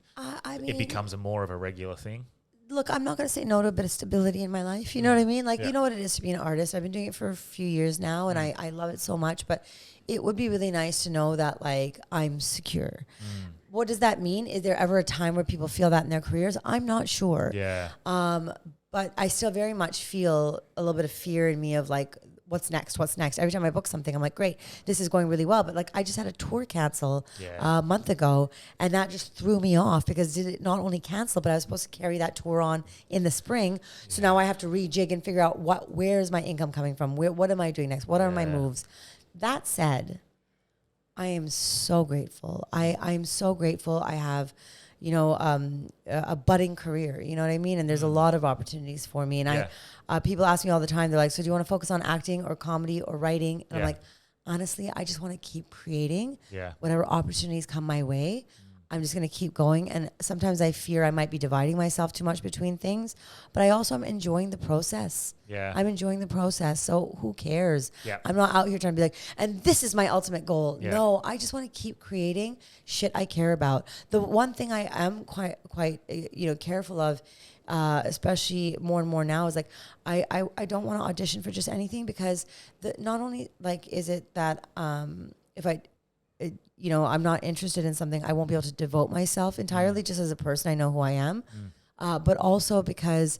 it becomes more of a regular thing. Look, I'm not going to say no to a bit of stability in my life. You know what I mean? You know what it is to be an artist. I've been doing it for a few years now, and I love it so much, but it would be really nice to know that I'm secure. What does that mean? Is there ever a time where people feel that in their careers? I'm not sure. Yeah. But I still very much feel a little bit of fear in me of what's next? What's next? Every time I book something, I'm like, great, this is going really well. But like, I just had a tour cancel a month ago, and that just threw me off because did it not only cancel, but I was supposed to carry that tour on in the spring. So now I have to rejig and figure out where is my income coming from? What am I doing next? What are my moves? That said, I am so grateful. I'm so grateful. I have, you know, a budding career. You know what I mean? And there's a lot of opportunities for me. And people ask me all the time. They're like, "So do you want to focus on acting or comedy or writing?" And I'm like, honestly, I just want to keep creating. Whatever opportunities come my way, I'm just going to keep going. And sometimes I fear I might be dividing myself too much between things, but I also am enjoying the process. I'm enjoying the process. So who cares? I'm not out here trying to be like, and this is my ultimate goal. No, I just want to keep creating shit I care about. The one thing I am quite you know, careful of, especially more and more now, is like, I don't want to audition for just anything, because not only like, is it that, if you know, I'm not interested in something, I won't be able to devote myself entirely just as a person. I know who I am. But also because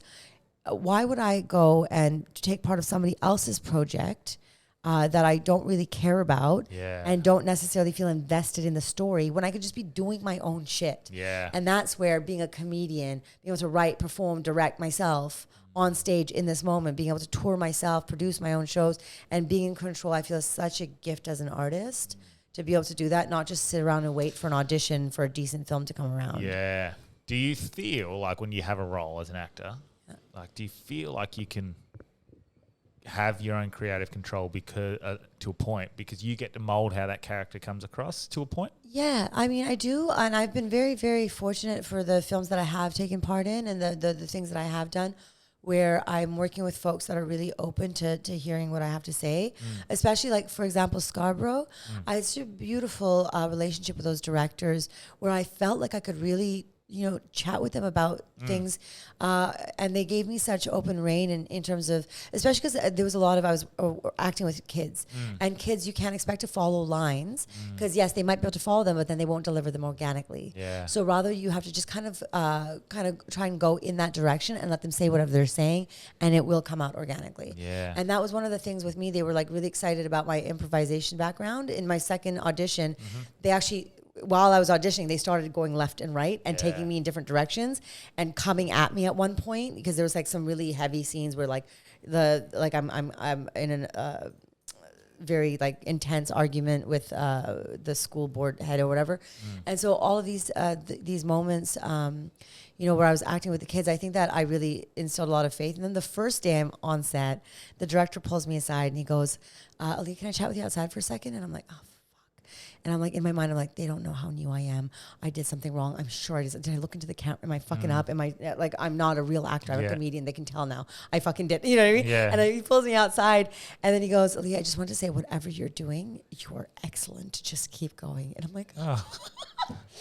why would I go and take part of somebody else's project that I don't really care about and don't necessarily feel invested in the story, when I could just be doing my own shit? And that's where being a comedian, being able to write, perform, direct myself on stage in this moment, being able to tour myself, produce my own shows, and being in control, I feel is such a gift as an artist. To be able to do that, not just sit around and wait for an audition for a decent film to come around. Do you feel like when you have a role as an actor, like, do you feel like you can have your own creative control because to a point, because you get to mold how that character comes across to a point? Yeah, I mean, I do, and I've been very, very fortunate for the films that I have taken part in and the things that I have done, where I'm working with folks that are really open to hearing what I have to say, especially like, for example, Scarborough. I had such a beautiful relationship with those directors where I felt like I could really, you know, chat with them about things. And they gave me such open rein in terms of, especially because there was a lot of, I was acting with kids, and kids, you can't expect to follow lines because yes, they might be able to follow them, but then they won't deliver them organically. So rather you have to just kind of try and go in that direction and let them say whatever they're saying, and it will come out organically. And that was one of the things with me. They were like really excited about my improvisation background. In my second audition, they actually, while I was auditioning, they started going left and right and taking me in different directions and coming at me at one point, because there was like some really heavy scenes where like I'm in a very like intense argument with the school board head or whatever. And so all of these moments, you know, where I was acting with the kids, I think that I really instilled a lot of faith. And then the first day I'm on set, the director pulls me aside and he goes, Aliya, can I chat with you outside for a second? And I'm like, oh, and I'm like, in my mind, I'm like, they don't know how new I am. I did something wrong. I'm sure I did. Did I look into the camera? Am I fucking up? Am I like, I'm not a real actor. I'm a comedian. They can tell now. I fucking did. You know what I mean? And he pulls me outside, and then he goes, Aliya, I just want to say, whatever you're doing, you're excellent. Just keep going. And I'm like, oh,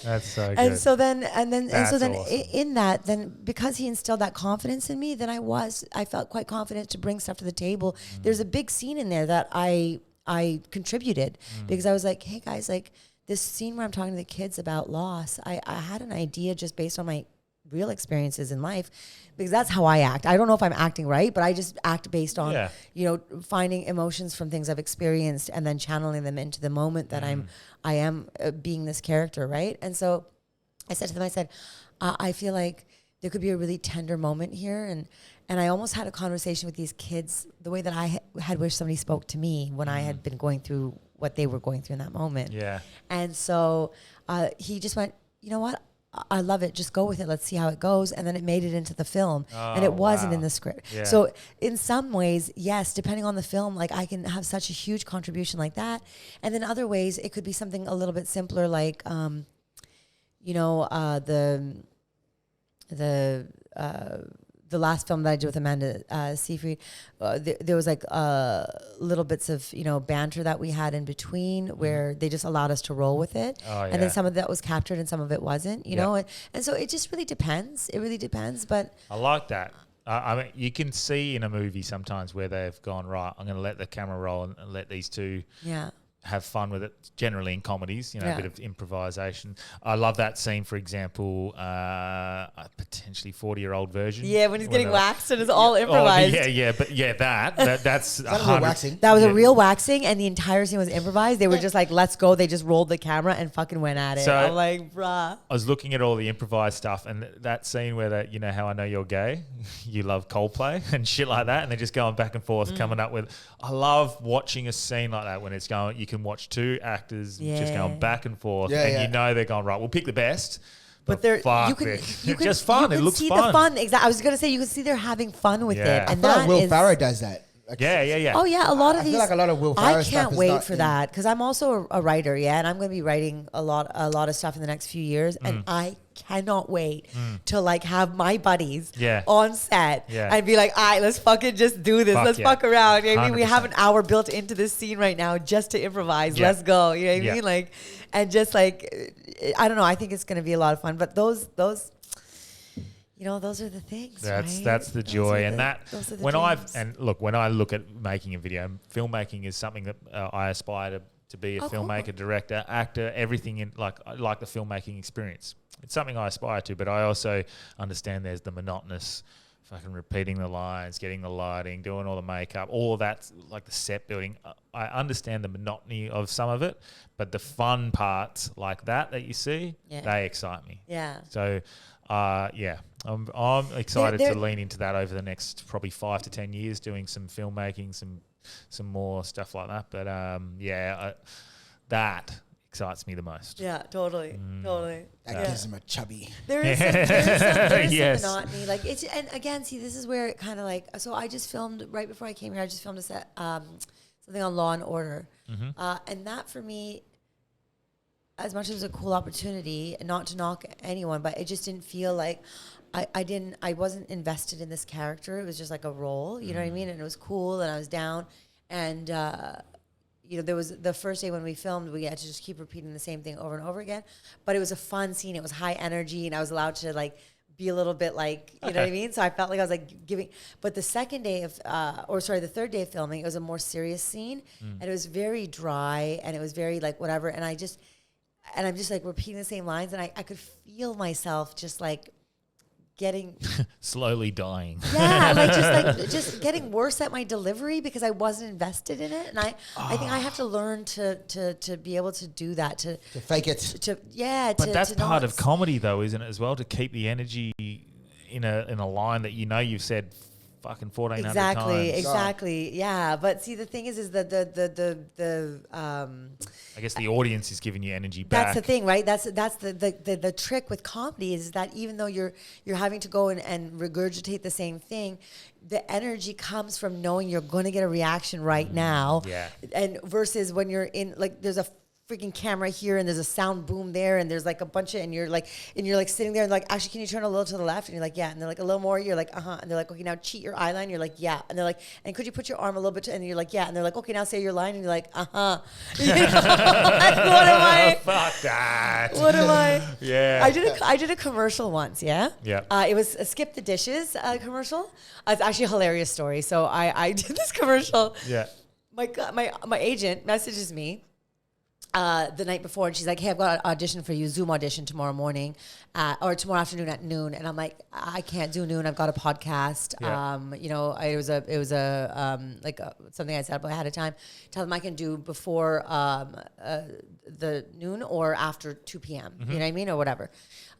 that's so good. And so then, awesome. in that, then because he instilled that confidence in me, then I felt quite confident to bring stuff to the table. There's a big scene in there that I contributed because I was like, hey guys, like this scene where I'm talking to the kids about loss, I had an idea just based on my real experiences in life, because that's how I act. I don't know if I'm acting right, but I just act based on, you know, finding emotions from things I've experienced and then channeling them into the moment that I am being this character, right? And so I said to them, I said, I feel like there could be a really tender moment here, and I almost had a conversation with these kids the way that I had wished somebody spoke to me when I had been going through what they were going through in that moment. And so he just went, you know what? I love it. Just go with it. Let's see how it goes. And then it made it into the film, and it wasn't in the script. So in some ways, yes, depending on the film, like I can have such a huge contribution like that. And then other ways, it could be something a little bit simpler, like, you know, the last film that I did with Amanda Seyfried, there was like little bits of, you know, banter that we had in between where they just allowed us to roll with it. And then some of that was captured and some of it wasn't, you know. And so it just really depends. It really depends. But I like that. I mean, you can see in a movie sometimes where they've gone, right, I'm going to let the camera roll and let these two have fun with it. Generally in comedies, you know, Yeah. a bit of improvisation. I love that scene, for example, a potentially 40-year-old version. Yeah, when he's getting they're- waxed and it's all Oh, improvised. that's that a real 100 waxing? That was yeah. a real waxing, and the entire scene was improvised. They were just like, let's go. They just rolled the camera and fucking went at it. So- I'm like, bruh. I was looking at all the improvised stuff, and that scene where that, you know how I know you're gay, you love Coldplay and shit like that, and they're just going back and forth, coming up with. I love watching a scene like that when it's going. You can watch two actors just Yeah. going back and forth, Yeah, and yeah. you know they're going right. We'll pick the best, But they're fuck, you can they're just fun. You It can looks see fun. the fun. Exactly. I was gonna say you can see they're having fun with Yeah. it, I and I feel like that Will is- Ferrell does that. Like, Yeah. Oh yeah, a lot of I these. feel like a lot of Will I Ferrell can't stuff is wait not for in- that because I'm also a writer, yeah, and I'm going to be writing a lot of stuff in the next few years, and I cannot wait to like have my buddies Yeah. on set Yeah. and be like, all right, let's fucking just do this, Fuck let's yeah. fuck around. You know what I mean, we have 100%. an hour built into this scene right now just to improvise. Yeah. Let's go. You know what I Yeah. mean, like, and just like, I don't know. I think it's going to be a lot of fun, but those. You know, those are the things. That's right? the Those joy, are and the- that those are the when dreams. when I look at making a video, filmmaking is something that I aspire to be a Oh, cool. filmmaker, director, actor, everything in I like the filmmaking experience. It's something I aspire to, but I also understand there's the monotonous, fucking repeating the lines, getting the lighting, doing all the makeup, all of that, like the set building. I understand the monotony of some of it, but the fun parts like that you see, Yeah. they excite me. Yeah. So, I'm excited They're- to lean into that over the next probably 5 to 10 years, doing some filmmaking, some more stuff like that. But that excites me the most. Yeah, totally. That Yeah. gives him a chubby. There is some Yes. monotony. Like it's, and again, see, this is where it kind of like. So I just filmed right before I came here. I just filmed a set, something on Law and Order, and that for me, as much as it was a cool opportunity, and not to knock anyone, but it just didn't feel like I wasn't invested in this character. It was just like a role, you know what I mean? And it was cool, and I was down, and. You know, there was the first day when we filmed, we had to just keep repeating the same thing over and over again. But it was a fun scene. It was high energy, and I was allowed to like be a little bit like, you know what I mean? So I felt like I was like giving. But the second day of, the third day of filming, it was a more serious scene, and it was very dry, and it was very like whatever. And I'm just like repeating the same lines, and I could feel myself just like getting Slowly dying. yeah, just getting worse at my delivery because I wasn't invested in it, and I think I have to learn to be able to do that to fake it. But that's to part not of comedy, though, isn't it, as well? To keep the energy in a line that you know you've said fucking 1,400 times. Exactly. Yeah, but see, the thing is that the I guess the audience is giving you energy back. that's the thing, right? That's the trick with comedy is that even though you're having to go and regurgitate the same thing, the energy comes from knowing you're going to get a reaction right now. Yeah. And versus when you're in like there's a freaking camera here and there's a sound boom there and there's like a bunch of and you're like sitting there and like, actually, can you turn a little to the left? And you're like, yeah. And they're like, a little more. You're like, and they're like, okay, now cheat your eye line. You're like, yeah. And they're like, and could you put your arm a little bit and you're like, yeah. And they're like, okay, now say your line. And you're like, You know? Like, what am I? Fuck that. What am I? Yeah. I did a commercial once, yeah? Yeah. It was a Skip the Dishes commercial. It's actually a hilarious story. So I did this commercial. Yeah. My agent messages me the night before, and she's like, hey, I've got an audition for you, Zoom audition tomorrow morning or tomorrow afternoon at noon. And I'm like, I can't do noon. I've got a podcast. Yeah. You know, it was something I set up ahead of time. Tell them I can do before the noon or after 2 p.m. You know what I mean, or whatever.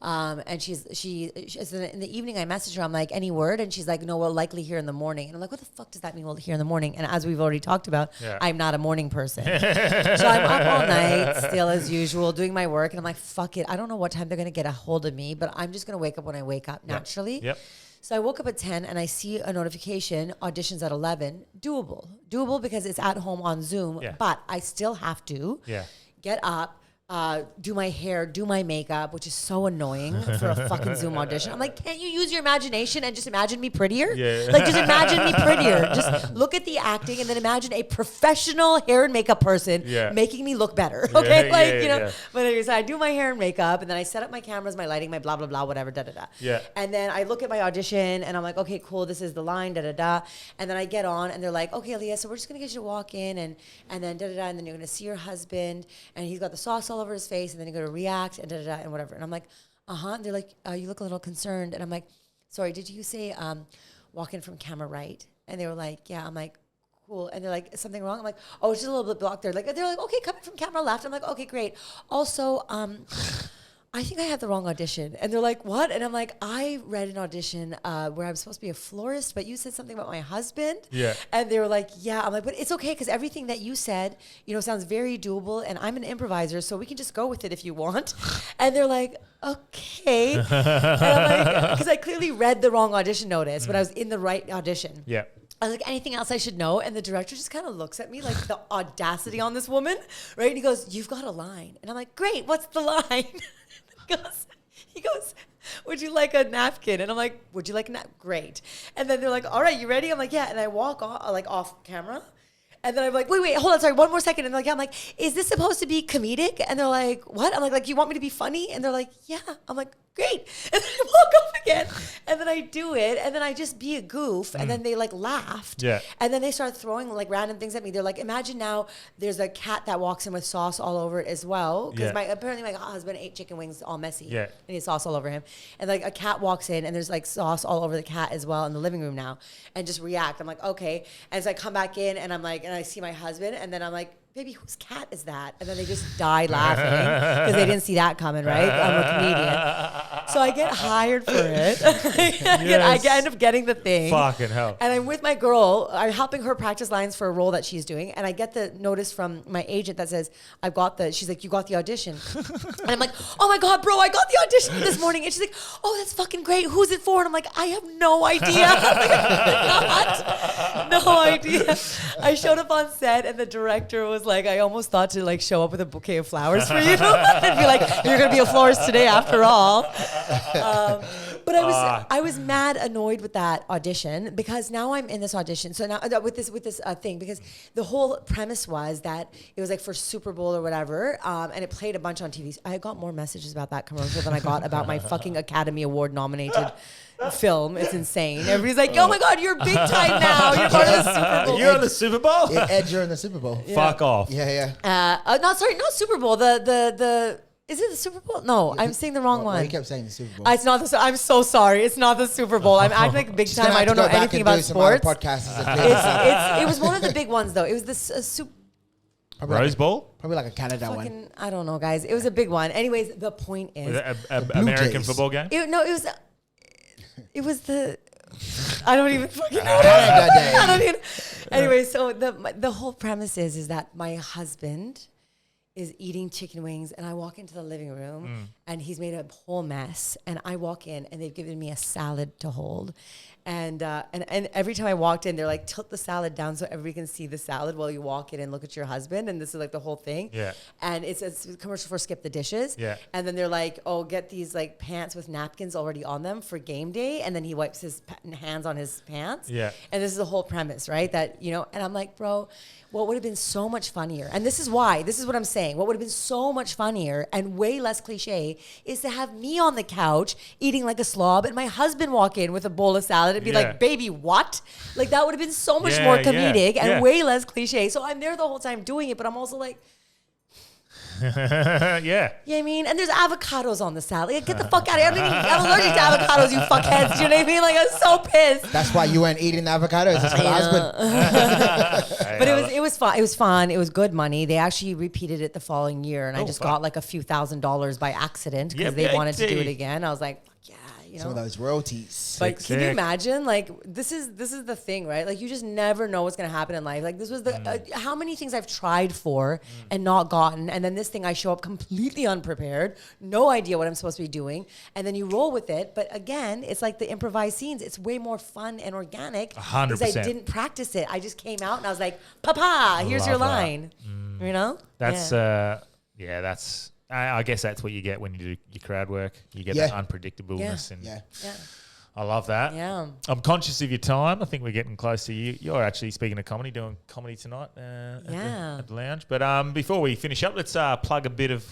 And she's in the evening. I messaged her. I'm like, any word? And she's like, no, we'll likely hear in the morning. And I'm like, what the fuck does that mean? We'll hear in the morning. And as we've already talked about, Yeah. I'm not a morning person. So I'm up all night, still as usual, doing my work. And I'm like, fuck it. I don't know what time they're going to get a hold of me, but I'm just going to wake up when I wake up naturally. Yep. So I woke up at 10 and I see a notification, auditions at 11. Doable because it's at home on Zoom, Yeah. but I still have to Yeah. get up, do my hair, do my makeup, which is so annoying for a fucking Zoom audition. I'm like, can't you use your imagination and just imagine me prettier? Yeah. Like, just imagine me prettier. Just look at the acting and then imagine a professional hair and makeup person making me look better. Okay, But anyways, I do my hair and makeup, and then I set up my cameras, my lighting, my blah blah blah, whatever, da da da. Yeah. And then I look at my audition, and I'm like, okay, cool, this is the line, da da da. And then I get on, and they're like, okay, Aliya, so we're just gonna get you to walk in, and then da da da, and then you're gonna see your husband, and he's got the sauce all over his face, and then you're gonna react, and da da da, and whatever. And I'm like, and they're like, you look a little concerned, and I'm like, sorry, did you say walk in from camera right? And they were like, yeah. I'm like, cool. And they're like, is something wrong? I'm like, oh, it's just a little bit blocked there. Like, they're like, okay, coming from camera left. I'm like, okay, great. Also, I think I had the wrong audition. And they're like, what? And I'm like, I read an audition where I'm supposed to be a florist, but you said something about my husband. Yeah. And they were like, yeah. I'm like, but it's okay because everything that you said, sounds very doable. And I'm an improviser, so we can just go with it if you want. And they're like, okay. And I'm like, because I clearly read the wrong audition notice, but I was in the right audition. Yeah. I was like, anything else I should know? And the director just kind of looks at me like the audacity on this woman, right? And he goes, you've got a line. And I'm like, great, what's the line? He goes, would you like a napkin? And I'm like, would you like a napkin? Great. And then they're like, all right, you ready? I'm like, yeah. And I walk off camera. And then I'm like, wait, hold on, sorry, one more second. And they're like, yeah. I'm like, is this supposed to be comedic? And they're like, what? I'm like, you want me to be funny? And they're like, yeah. I'm like, great. And then I walk off again. And then I do it. And then I just be a goof. And then they like laughed. Yeah. And then they start throwing like random things at me. They're like, imagine now there's a cat that walks in with sauce all over it as well. Because apparently my husband ate chicken wings all messy. Yeah. And he has sauce all over him. And like a cat walks in and there's like sauce all over the cat as well in the living room now. And just react. I'm like, okay. And so I come back in and I'm like, and I see my husband. And then I'm like, baby, whose cat is that? And then they just die laughing because they didn't see that coming, right? I'm a comedian. So I get hired for it. I end up getting the thing. Fucking hell. And I'm with my girl. I'm helping her practice lines for a role that she's doing. And I get the notice from my agent that says, she's like, you got the audition. And I'm like, oh my God, bro, I got the audition this morning. And she's like, oh, that's fucking great. Who's it for? And I'm like, I have no idea. No idea. I showed up on set and the director was like, I almost thought to like show up with a bouquet of flowers for you and be like, you're gonna be a florist today after all. But I was mad annoyed with that audition because now I'm in this audition. So now with this thing, because the whole premise was that it was like for Super Bowl or whatever, and it played a bunch on TV. I got more messages about that commercial than I got about my fucking Academy Award nominated film. It's insane. Everybody's like, oh my God, you're big time now. You're part of the Super Bowl. You're on the Super Bowl? Yeah, Ed, you're in the Super Bowl. Yeah. Fuck off. Yeah. Not Super Bowl. The is it the Super Bowl? No, I'm saying the wrong one. You kept saying the Super Bowl. It's not the. I'm so sorry. It's not the Super Bowl. I'm acting like big time. I don't know anything about sports. It was one of the big ones though. It was the Super. Rose Bowl? Probably like a Canada one. I don't know, guys. It was a big one. Anyways, the point is, Was it American football game? It was the. I don't even fucking know. I don't even. Anyway, so the whole premise is that my husband is eating chicken wings and I walk into the living room and he's made a whole mess and I walk in and they've given me a salad to hold. And every time I walked in, they're like, tilt the salad down so everybody can see the salad while you walk in and look at your husband. And this is like the whole thing. Yeah. And it's a commercial for Skip the Dishes. Yeah. And then they're like, oh, get these like pants with napkins already on them for game day. And then he wipes his hands on his pants. Yeah. And this is the whole premise, right? That, and I'm like, bro, what would have been so much funnier, and this is what I'm saying, what would have been so much funnier and way less cliche is to have me on the couch eating like a slob and my husband walk in with a bowl of salad and be like, baby, what? Like that would have been so much more comedic and way less cliche. So I'm there the whole time doing it, but I'm also like, yeah. You know what I mean? And there's avocados on the salad. Like, get the fuck out of here. I'm allergic to avocados, you fuckheads. You know what I mean? Like, I'm so pissed. That's why you weren't eating the avocados. It's my husband. But it was fun. It was fun. It was good money. They actually repeated it the following year, and I just got like a few $1,000s by accident because they wanted to do it again. I was like, yeah. Some of those royalties. But can you imagine? Like, this is the thing, right? Like, you just never know what's gonna happen in life. Like, this was the how many things I've tried for and not gotten, and then this thing I show up completely unprepared, no idea what I'm supposed to be doing, and then you roll with it. But again, it's like the improvised scenes. It's way more fun and organic 100%. because I didn't practice it. I just came out and I was like, "Papa, here's your line." You know? That's that's. I guess that's what you get when you do your crowd work. You get that unpredictableness. And Yeah. I love that. Yeah. I'm conscious of your time. I think we're getting close to you. You're actually, speaking of comedy, doing comedy tonight at the lounge. But before we finish up, let's plug a bit of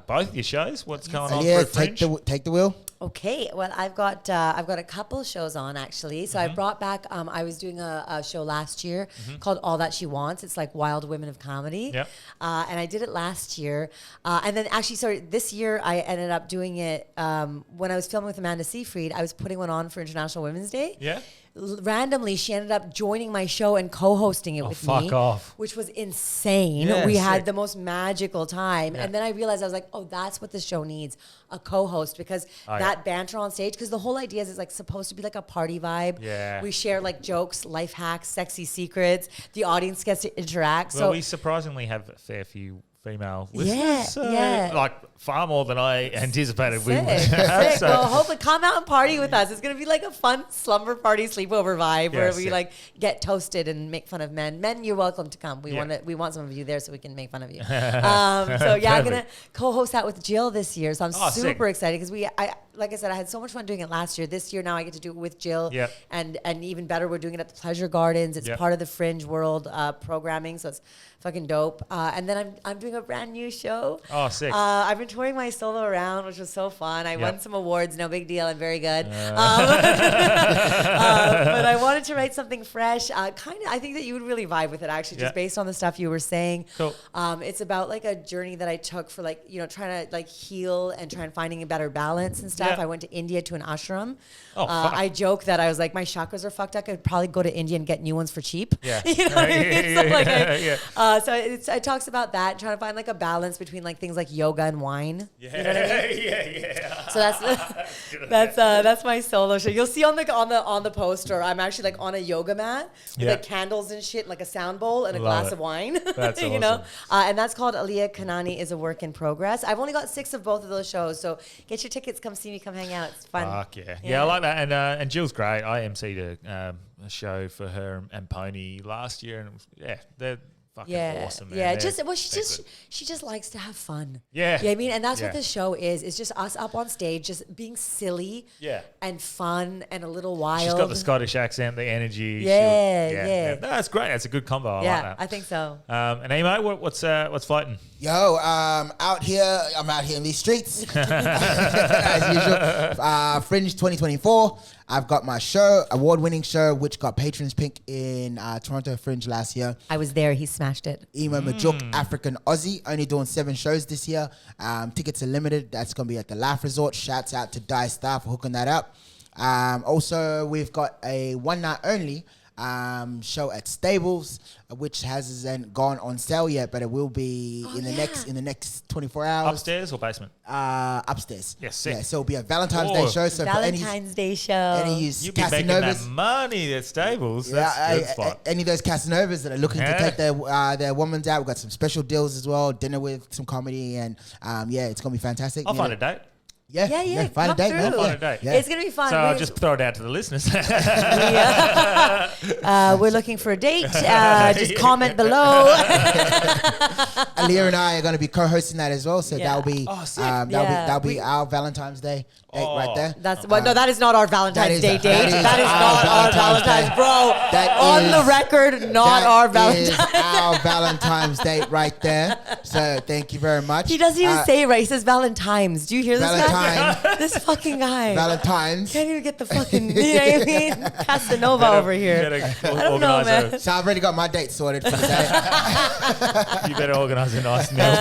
both your shows. What's going on for Fringe? take the wheel. Okay, well, I've got a couple shows on actually. So I brought back. I was doing a show last year called All That She Wants. It's like Wild Women of Comedy. Yep. And I did it last year, and then actually, sorry, this year I ended up doing it when I was filming with Amanda Seyfried. I was putting one on for International Women's Day. Yeah. Randomly, she ended up joining my show and co-hosting it with me. Fuck off. Which was insane. Yeah, we had sick. the most magical time. Yeah. And then I realized, I was like, oh, that's what the show needs, a co-host, because that banter on stage, because the whole idea is it's like supposed to be like a party vibe. Yeah. We share like jokes, life hacks, sexy secrets. The audience gets to interact. Well, we surprisingly have a fair few female listeners. Yeah, So, yeah. like far more than I anticipated we would. Sick. So- Well, hopefully come out and party with us. It's going to be like a fun slumber party sleepover vibe where we sick. like get toasted and make fun of men. Men, you're welcome to come. We Yeah. want some of you there so we can make fun of you. So yeah, I'm going to co-host that with Jill this year. So I'm Oh, sick. super excited because like I said, I had so much fun doing it last year. This year now I get to do it with Jill. Yep. And even better, we're doing it at the Pleasure Gardens. It's Yep. part of the Fringe World programming, so it's fucking dope. And then I'm doing a brand new show. Oh, sick. I've been touring my solo around, which was so fun. I won some awards, no big deal. I'm very good. But I wanted to write something fresh. I think that you would really vibe with it, actually, just based on the stuff you were saying. Cool. It's about like a journey that I took for like, trying to like heal and trying finding a better balance and stuff. Yeah. I went to India to an ashram. Oh, fuck. I joke that I was like, my chakras are fucked up. I could probably go to India and get new ones for cheap. Yeah. You know what I mean? So, like, Yeah. so it talks about that, trying to find like a balance between like things like yoga and wine. Yeah. You know what I mean? Yeah. So that's my solo show. You'll see on the poster, I'm actually like on a yoga mat with like candles and shit, like a sound bowl and a Love glass it. of wine. That's you know, awesome. and that's called Aliya Kanani is a work in progress. I've only got 6 of both of those shows, so get your tickets, come see me, come hang out. It's fun. Fuck yeah. Yeah, I like that. And Jill's great. I emceed a show for her and Pony last year, and it was, they're fucking awesome, man. Yeah, They're- she just likes to have fun. Yeah. I mean, and that's Yeah. what this show is. It's just us up on stage, just being silly and fun and a little wild. She's got the Scottish accent, the energy. Yeah. No, that's great. That's a good combo. I like Yeah, that. I think so. And Emo, what's fighting? Yo, I'm out here in these streets as usual. Fringe 2024. I've got my show, award-winning show, which got patrons pick in Toronto Fringe last year. I was there. He smashed it. Emo Majuk, African Aussie, only doing 7 shows this year. Tickets are limited. That's going to be at the Laugh Resort. Shouts out to Die Star for hooking that up. Also, we've got a one night only show at Stables, which hasn't gone on sale yet, but it will be in the next 24 hours. Upstairs or basement? Upstairs. Yes, sick. Yeah, so it'll be a Valentine's Day show. So Valentine's Day show. for any You'll be making that Casanovas, money at Stables. That's a good spot. any of those Casanovas that are looking to take their women's out, we've got some special deals as well. Dinner with some comedy, and it's gonna be fantastic. I'll find a date. Yeah, find a come date, man. through. Find a date. Yeah. It's gonna be fun. So I'll just throw it out to the listeners. We're looking for a date. Just comment below. Aliya and I are going to be co-hosting that as well, so Yeah. that'll be sick. that'll be our Valentine's Day date right there. That's no, that is not our Valentine's Day that date. is That is our not our Valentine's Valentine's, Day. bro. That On is- the record, not our That is Valentine's. our Valentine's date right there. So thank you very much. He doesn't even say it right. He says Valentine's. Do you hear this Valentine. guy? This fucking guy. Valentine's. Can't even get the fucking, you know what I mean? Casanova over here. I don't know, man. So I've already got my date sorted for the day. You better organise a nice meal,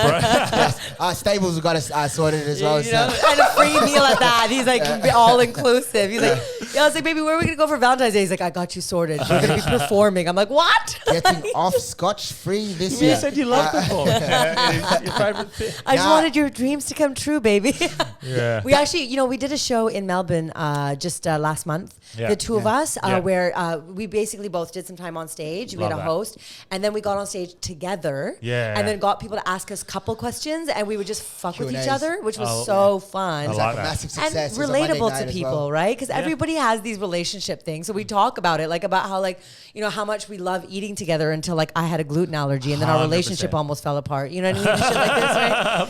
bro. Stables have got us sorted as well. You know, and a free meal at that. He's like all inclusive. He's like, I was like, baby, where are we gonna go for Valentine's Day? He's like, I got you sorted. We're gonna be performing. I'm like, what? Getting off scotch free this You year. said you love football. Your favourite thing. I just wanted your dreams to come true, baby. Yeah. Yeah. We actually, we did a show in Melbourne just last month, Yeah. the two of us, Yeah. where we basically both did some time on stage. We Love had a that. host, and then we got on stage together. Yeah. And then got people to ask us couple questions, and we would just fuck with each Q&As. other, which was Oh, so fun. I It's like like a that. massive And success. It was a Monday relatable night to as people, well. right? Because everybody has these relationship things. So we talk about it, like about how, like, how much we love eating together until, like, I had a gluten allergy and then our 100%. relationship almost fell apart. You know what I mean? Shit like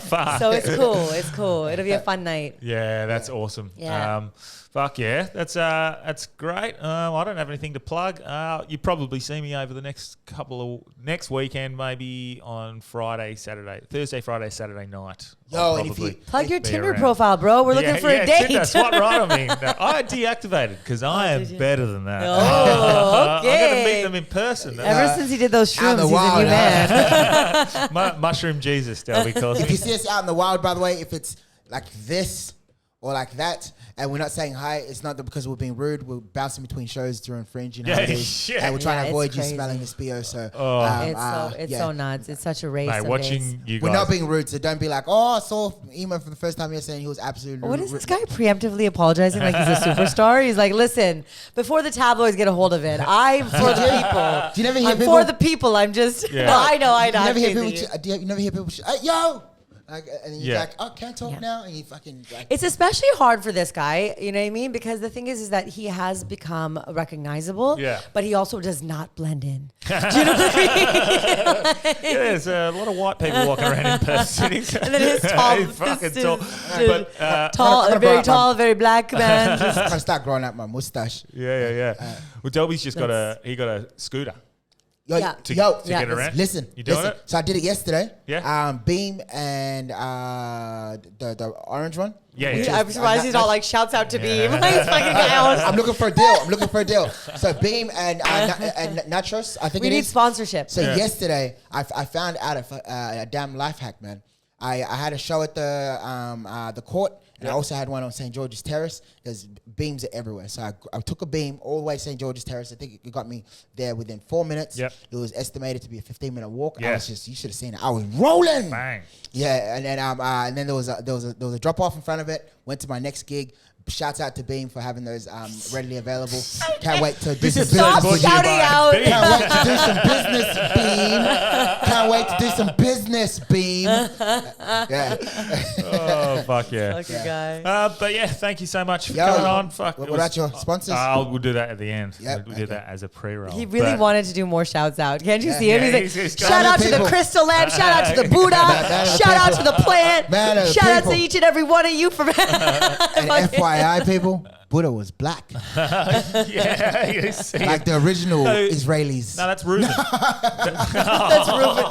this, right? So it's cool. It's cool. It'll be a fun night. Yeah, that's awesome. Yeah. Fuck yeah, that's great. I don't have anything to plug. You probably see me over the next weekend, maybe on Thursday, Friday, Saturday night. Yo, I'll and if probably you- Plug your be Tinder around. profile, bro. We're looking for a date. Tinder, swipe right on me. No, I deactivated because I am did you? better than that. Oh, I'm going to okay. meet them in person. Ever since he did those out in shrooms, the he's a wild, new man. Mushroom Jesus, Delby calls If you me. see us out in the wild, by the way, if it's like this or like that, and we're not saying hi, it's not because we're being rude. We're bouncing between shows during Fringe, you know how it is. Yeah. And we're trying Yeah, to it's avoid you crazy. smelling the Speedo. So It's yeah. so nuts. It's such a race. Mate, of watching days. you We're guys. not being rude, so don't be like, oh, I saw Emo for the first time yesterday and he was absolutely What is this guy preemptively apologizing like he's a superstar? He's like, listen, before the tabloids get a hold of it, I'm for the people. Do you never hear I'm people? for the people. I'm just. Yeah. No, I know. You never hear I'm people. teasing you. You never hear people. Hey, yo, like, and then you're Yeah. like, oh, can't talk Yeah. now, and you fucking like. It's especially hard for this guy, you know what I mean? Because the thing is that he has become recognizable, Yeah. but he also does not blend in. Do you know what I mean? Yeah, there's a lot of white people walking around in person. And then his tall, He's fucking this- tall. this- But tall, I'm gonna very grow up, tall, very black man. Just- I'm gonna start growing out my mustache. yeah. Well, Delby's just got a scooter. Yo, Yeah. To yo, get around. listen. You doing listen. it? So I did it yesterday. Yeah. Beam and the orange one. Yeah, which yeah. I'm is, surprised he's not like shouts out to Beam. Like, he's fucking guy. I'm looking for a deal. So Beam and Nachos, I think We it need is. sponsorship. So Yeah. yesterday, I found out a damn life hack, man. I had a show at the court, and I also had one on St. George's Terrace. There's beams are everywhere. So I took a beam all the way to St. George's Terrace. I think it got me there within 4 minutes. Yep. It was estimated to be a 15-minute walk. Yeah. I was just, you should have seen it. I was rolling. Bang. Yeah, and then there was a drop off in front of it. Went to my next gig. Shouts out to Beam for having those readily available. Can't wait to do some Stop business. shouting out. Beam. Can't wait to do some business, Beam. Can't wait to do some business, Beam. Yeah. Oh, fuck yeah. Fucking guy. But yeah, thank you so much for Yo, coming on. Fuck. what it was- about your sponsors? We'll do that at the end. Yep, We'll do okay. that as a pre-roll. He really But- wanted to do more shouts out. Can't you Yeah. see him? Yeah, He's like, he's got- shout out to People. the crystal lamp, shout out to the Buddha, Man of the shout out to people. the plant, Man of the shout out to people. each and every one of you for And FYI, people, Buddha was black, Yeah, you see. like the original No, Israelis. No, that's Reuben. That's Reuben.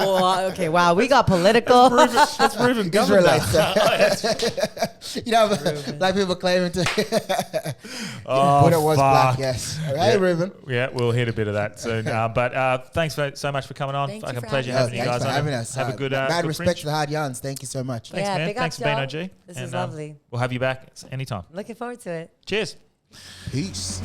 Whoa, okay, wow, we got political. That's Reuben Governor. Israelites. You know, like people claiming to. Oh, Buddha was black, fuck. yes. Hey, Yeah. Reuben. Yeah, we'll hit a bit of that soon. But thanks so much for coming on. Thank you Fucking for pleasure having having you Thanks guys for on. having us. Have a good mad good respect Fringe. for the hard yarns. Thank you so much. Thanks, Yeah, man. big Thanks ups, for being y'all. OG. This is And, lovely. We'll have you back anytime. Looking forward to it. Cheers. Peace.